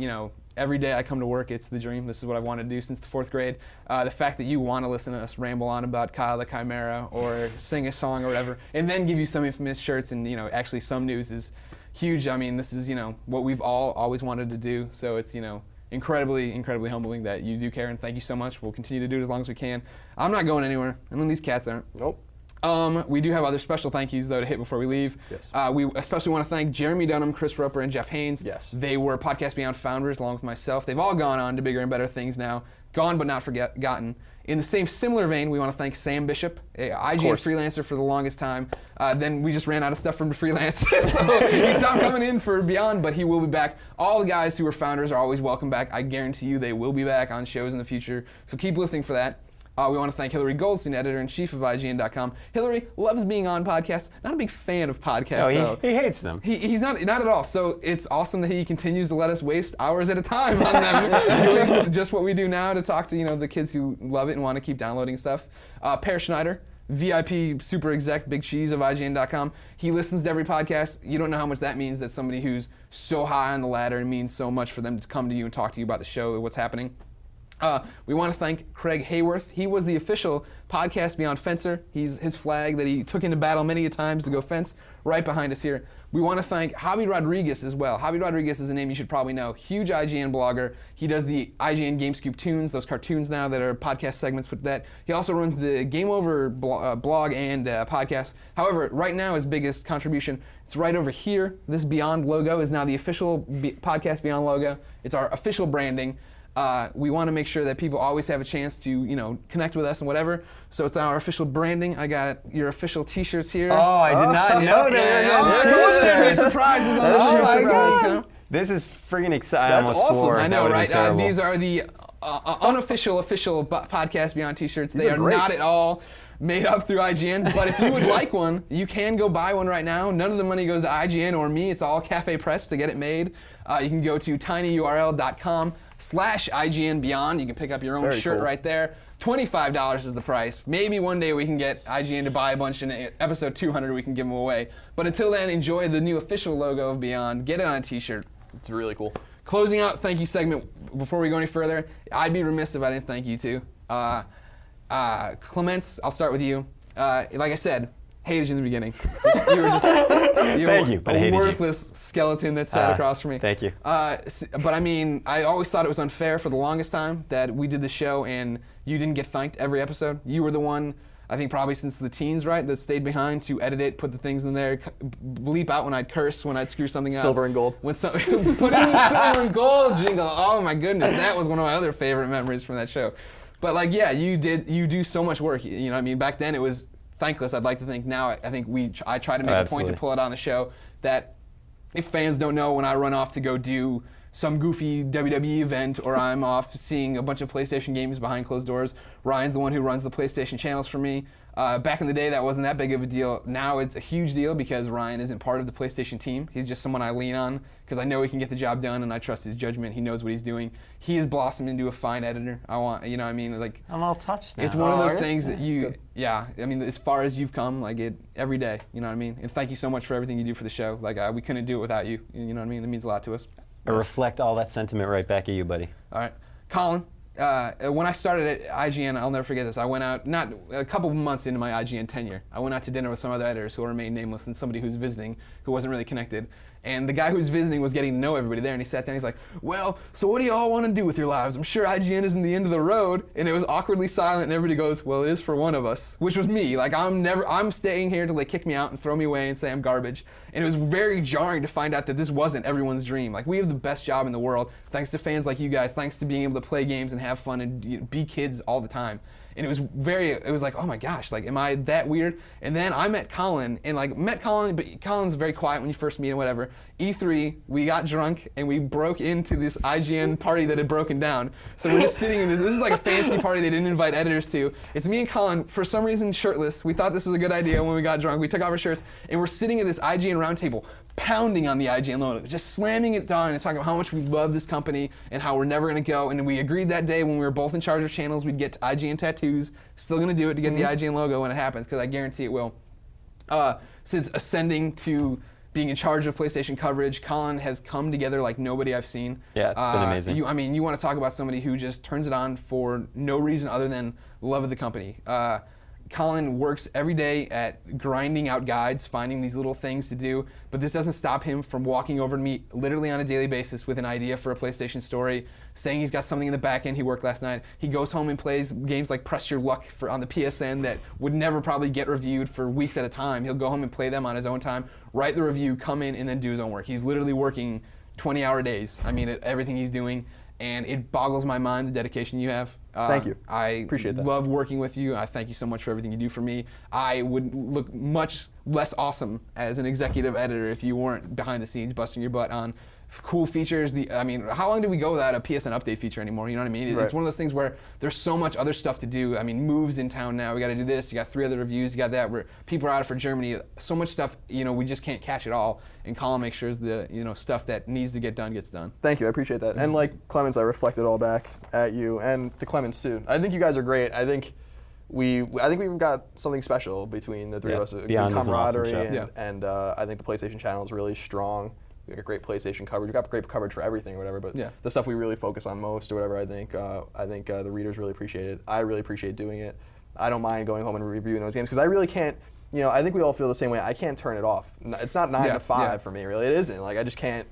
every day I come to work, it's the dream. This is what I wanted to do since the 4th grade. The fact that you want to listen to us ramble on about Kyle the Chimera or sing a song or whatever, and then give you some infamous shirts and, actually some news is huge. This is, what we've all always wanted to do. So it's, incredibly, incredibly humbling that you do care, and thank you so much. We'll continue to do it as long as we can. I'm not going anywhere, and then these cats aren't. Nope. We do have other special thank yous, though, to hit before we leave. Yes. We especially want to thank Jeremy Dunham, Chris Roper, and Jeff Haynes. Yes. They were Podcast Beyond founders, along with myself. They've all gone on to bigger and better things now. Gone but not forgotten. In the same similar vein, we want to thank Sam Bishop, a IGN freelancer for the longest time. Then we just ran out of stuff for him to freelance, so he stopped coming in for Beyond, but he will be back. All the guys who are founders are always welcome back. I guarantee you they will be back on shows in the future, so keep listening for that. We want to thank Hillary Goldstein, editor-in-chief of IGN.com. Hillary loves being on podcasts. Not a big fan of podcasts, though. He hates them. He's not at all. So it's awesome that he continues to let us waste hours at a time on them. Doing just what we do now to talk to the kids who love it and want to keep downloading stuff. Per Schneider, VIP super exec, big cheese of IGN.com. He listens to every podcast. You don't know how much that means. That somebody who's so high on the ladder, and means so much for them to come to you and talk to you about the show, what's happening. We want to thank Craig Hayworth. He was the official Podcast Beyond fencer. He's his flag that he took into battle many a times to go fence right behind us here. We want to thank Javi Rodriguez as well. Javi Rodriguez is a name you should probably know. Huge IGN blogger. He does the IGN GameScoop Tunes, those cartoons now that are podcast segments with that. He also runs the Game Over blog and podcast. However, right now his biggest contribution, it's right over here. This Beyond logo is now the official Podcast Beyond logo. It's our official branding. We want to make sure that people always have a chance to, connect with us and whatever. So it's our official branding. I got your official T-shirts here. Oh, I did not know that. There's surprises on the shirt. This is freaking exciting. That's awesome. I know, right? These are the unofficial Podcast Beyond T-shirts. They are not at all made up through IGN, but if you would like one, you can go buy one right now. None of the money goes to IGN or me. It's all Cafe Press to get it made. You can go to tinyurl.com/IGN Beyond. You can pick up your own shirt right there. $25 is the price. Maybe one day we can get IGN to buy a bunch, and in episode 200 we can give them away. But until then, enjoy the new official logo of Beyond. Get it on a T-shirt. It's really cool. Closing out thank you segment, before we go any further, I'd be remiss if I didn't thank you too. Clements, I'll start with you. Like I said, hated you in the beginning. You were a worthless skeleton that sat across from me. Thank you. But I mean, I always thought it was unfair for the longest time that we did the show and you didn't get thanked every episode. You were the one, I think probably since the teens, right, that stayed behind to edit it, put the things in there, bleep out when I'd curse, when I'd screw something up. Silver and gold. Put in the silver and gold jingle. Oh my goodness, that was one of my other favorite memories from that show. But like, yeah, you do so much work. You know what I mean? Back then it was thankless, I'd like to think. Now I think I try to make a point to pull it on the show that if fans don't know, when I run off to go do some goofy WWE event or I'm off seeing a bunch of PlayStation games behind closed doors, Ryan's the one who runs the PlayStation channels for me. Back in the day, that wasn't that big of a deal. Now it's a huge deal because Ryan isn't part of the PlayStation team. He's just someone I lean on because I know he can get the job done and I trust his judgment. He knows what he's doing. He has blossomed into a fine editor. You know what I mean? Like, I'm all touched now. It's one of those things that I mean, as far as you've come, like every day, you know what I mean? And thank you so much for everything you do for the show. Like, we couldn't do it without you. You know what I mean? It means a lot to us. I reflect all that sentiment right back at you, buddy. All right. Colin, when I started at IGN, I'll never forget this. I went out, not a couple months into my IGN tenure, I went out to dinner with some other editors who will remain nameless and somebody who's visiting who wasn't really connected. And the guy who was visiting was getting to know everybody there, and he sat down and he's like, well, so what do you all want to do with your lives? I'm sure IGN isn't the end of the road. And it was awkwardly silent, and everybody goes, well, it is for one of us, which was me. Like, I'm staying here till they kick me out and throw me away and say I'm garbage. And it was very jarring to find out that this wasn't everyone's dream. Like, we have the best job in the world, thanks to fans like you guys, thanks to being able to play games and have fun and be kids all the time. And it was like, oh my gosh, like, am I that weird? And then I met Colin, but Colin's very quiet when you first meet him, whatever. E3, we got drunk, and we broke into this IGN party that had broken down. So we're just sitting in this is like a fancy party they didn't invite editors to. It's me and Colin, for some reason, shirtless. We thought this was a good idea when we got drunk. We took off our shirts, and we're sitting at this IGN round table, pounding on the IGN logo, just slamming it down and talking about how much we love this company and how we're never going to go. And we agreed that day when we were both in charge of channels, we'd get to IGN tattoos. Still going to do it to get the IGN logo when it happens, because I guarantee it will. Since ascending to being in charge of PlayStation coverage, Colin has come together like nobody I've seen. Yeah, it's been amazing. You want to talk about somebody who just turns it on for no reason other than love of the company. Colin works every day at grinding out guides, finding these little things to do, but this doesn't stop him from walking over to me literally on a daily basis with an idea for a PlayStation story, saying he's got something in the back end he worked last night. He goes home and plays games like Press Your Luck on the PSN that would never probably get reviewed for weeks at a time. He'll go home and play them on his own time, write the review, come in, and then do his own work. He's literally working 20-hour days, at everything he's doing, and it boggles my mind the dedication you have. Thank you. I appreciate that. Love working with you. I thank you so much for everything you do for me. I would look much less awesome as an executive editor if you weren't behind the scenes busting your butt on cool features. How long did we go without a PSN update feature anymore? You know what I mean? Right. It's one of those things where there's so much other stuff to do. Moves in town now. We got to do this. You got 3 other reviews. You got that. Where people are out for Germany. So much stuff. We just can't catch it all. And Colin makes sure the stuff that needs to get done gets done. Thank you. I appreciate that. And like Clemens, I reflected all back at you and to Clemens too. I think you guys are great. I think we've got something special between the 3 of us. Beyond good is an awesome camaraderie, show. and I think the PlayStation channel is really strong. We got great PlayStation coverage. We got great coverage for everything or whatever, but the stuff we really focus on most or whatever, I think the readers really appreciate it. I really appreciate doing it. I don't mind going home and reviewing those games because I really can't. I think we all feel the same way. I can't turn it off. It's not 9 to 5 for me, really. It isn't. Like I just can't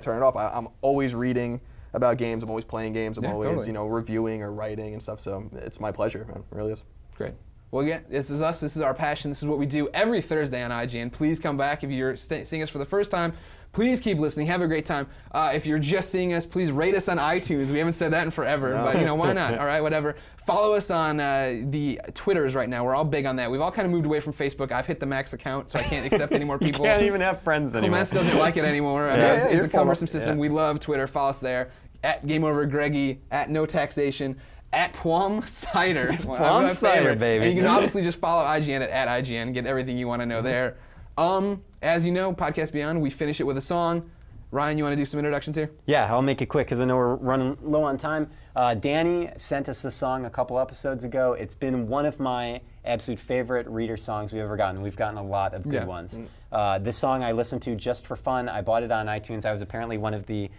turn it off. I'm always reading about games. I'm always playing games. I'm always reviewing or writing and stuff. So it's my pleasure, man. It really is. Great. Well, yeah, this is us. This is our passion. This is what we do every Thursday on IGN. Please come back. If you're seeing us for the first time, please keep listening. Have a great time. If you're just seeing us, please rate us on iTunes. We haven't said that in forever, but why not? All right, whatever. Follow us on the Twitters right now. We're all big on that. We've all kind of moved away from Facebook. I've hit the max account, so I can't accept any more people. You can't even have friends anymore. Clements doesn't like it anymore. It's a cumbersome system. We love Twitter. Follow us there. At Game Over Greggy, at No Taxation, at Plum Cider. Plum Cider, baby. And you can obviously just follow IGN at IGN and get everything you want to know there. As you know, Podcast Beyond, we finish it with a song. Ryan, you want to do some introductions here? Yeah, I'll make it quick because I know we're running low on time. Danny sent us a song a couple episodes ago. It's been one of my absolute favorite reader songs we've ever gotten. We've gotten a lot of good ones. This song I listened to just for fun. I bought it on iTunes. I was apparently one of the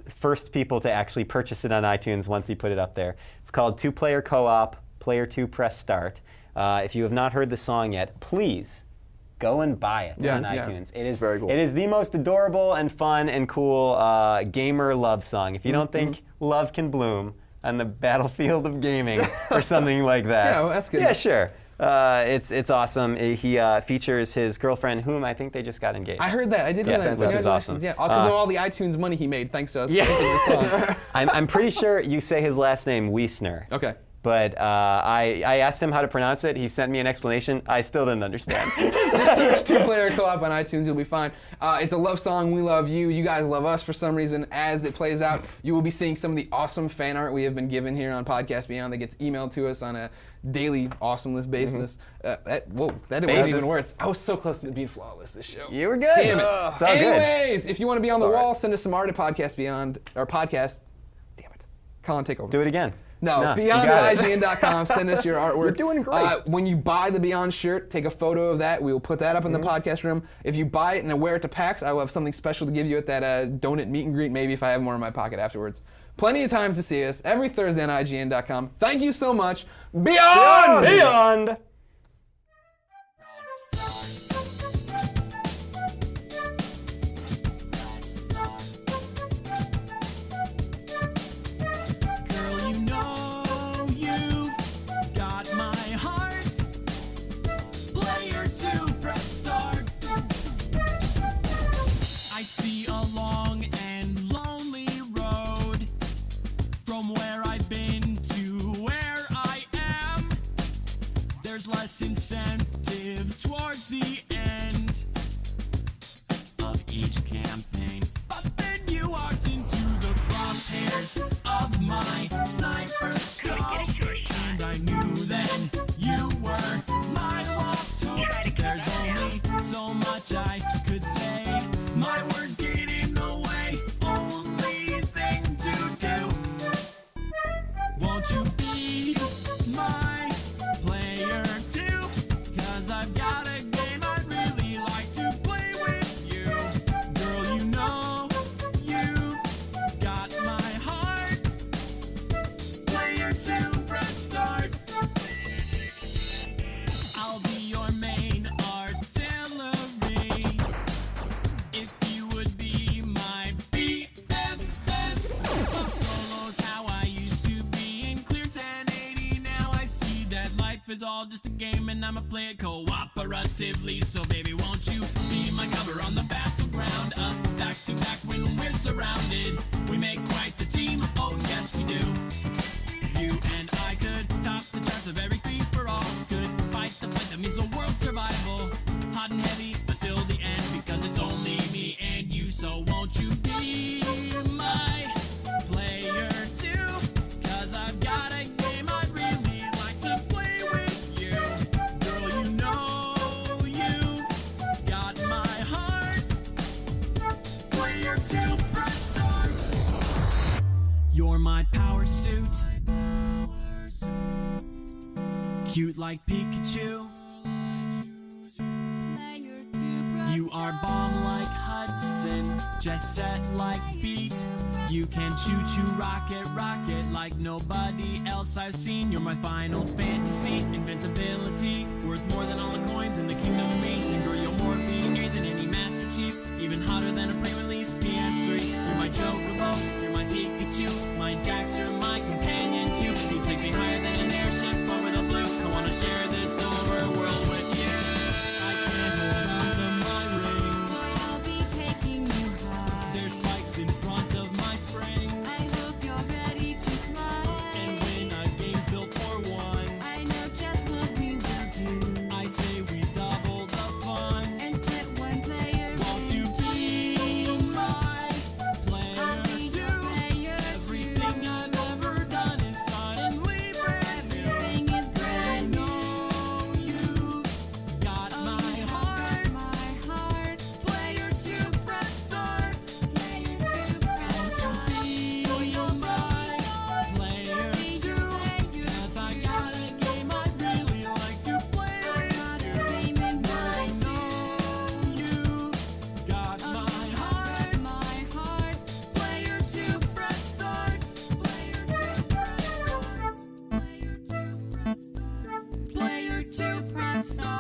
first people to actually purchase it on iTunes once he put it up there. It's called 2-Player Co-op, Player 2 Press Start. If you have not heard the song yet, please go and buy it on iTunes. It is very cool. It is the most adorable and fun and cool gamer love song. If you don't think love can bloom on the battlefield of gaming or something like that. Yeah, well, that's good. Yeah, sure. It's awesome. He features his girlfriend, whom I think they just got engaged. I heard that. I did hear that. Which is awesome. Yeah, because of all the iTunes money he made, thanks to us. Yeah. I'm pretty sure you say his last name Wiesner. Okay. But I asked him how to pronounce it. He sent me an explanation. I still didn't understand. Just search 2-Player Co-op on iTunes. You'll be fine. It's a love song. We love you. You guys love us for some reason. As it plays out, you will be seeing some of the awesome fan art we have been given here on Podcast Beyond that gets emailed to us on a daily awesomeness basis. That was even worse. I was so close to being flawless this show. You were good. Damn it. It's all Anyways, if you want to be on the all right. wall, send us some art at Podcast Beyond, or podcast. Damn it. Colin, take over. Do it again. No, you beyond got at IGN.com. Send us your artwork. You're doing great. When you buy the Beyond shirt, take a photo of that. We will put that up in the podcast room. If you buy it and wear it to PAX, I will have something special to give you at that donut meet and greet, maybe if I have more in my pocket afterwards. Plenty of times to see us every Thursday on IGN.com. Thank you so much. Beyond! Beyond! I see a long and lonely road from where I've been to where I am. There's less incentive towards the end of each campaign. But then you walked into the crosshairs of my sniper scope, and I knew then you were my lost hope. There's only so much I could say. My words get in the way. Only thing to do. Won't you be my player too? 'Cause I've got a game I'd really like to play with you. Girl, you know you've got my heart. Player 2. is all just a game and I'ma play it cooperatively. So baby, won't you be my cover on the battleground? Us back to back when we're surrounded. We make quite the team, oh yes we do. You and I could top the charts of every free for all. Could fight the fight that means the world's survival. Hot and heavy until the end, because it's only me and you. So won't you be my player too? Cause I've got a game I'd really like to play with you. Girl, you know you got my heart. Player 2, press start. You're my power suit. Cute like Pikachu. You are bomb like Hudson, jet set like Beat. You can choo-choo rocket like nobody else I've seen. You're my final fantasy, invincibility, worth more than all the coins in the kingdom of me. And girl, you're more VA than any Master Chief, even hotter than a pre-release PS3. You're my Chocobo, you're my Pikachu, my Daxter, my companion cube. You take me higher than an airship over the blue. I wanna share this overworld with you. I can't hold on to my rings. I'll be taking you high. There's spikes in front of my springs. I hope you're ready to fly. And when a game's built for one, I know just what we will do. I say we double the fun. And split one player. Won't you be my player I'll be too? your player Everything I've ever done is suddenly brand new. Everything is brand new. I know you got my heart. My heart. Player 2, press start. Player 2, press start. Be my player 2. Cause I got a game I'd really like to play with you. I know you got my heart. My heart. Player 2, press start. Player 2, press start. Player 2, press start. Player 2, press start.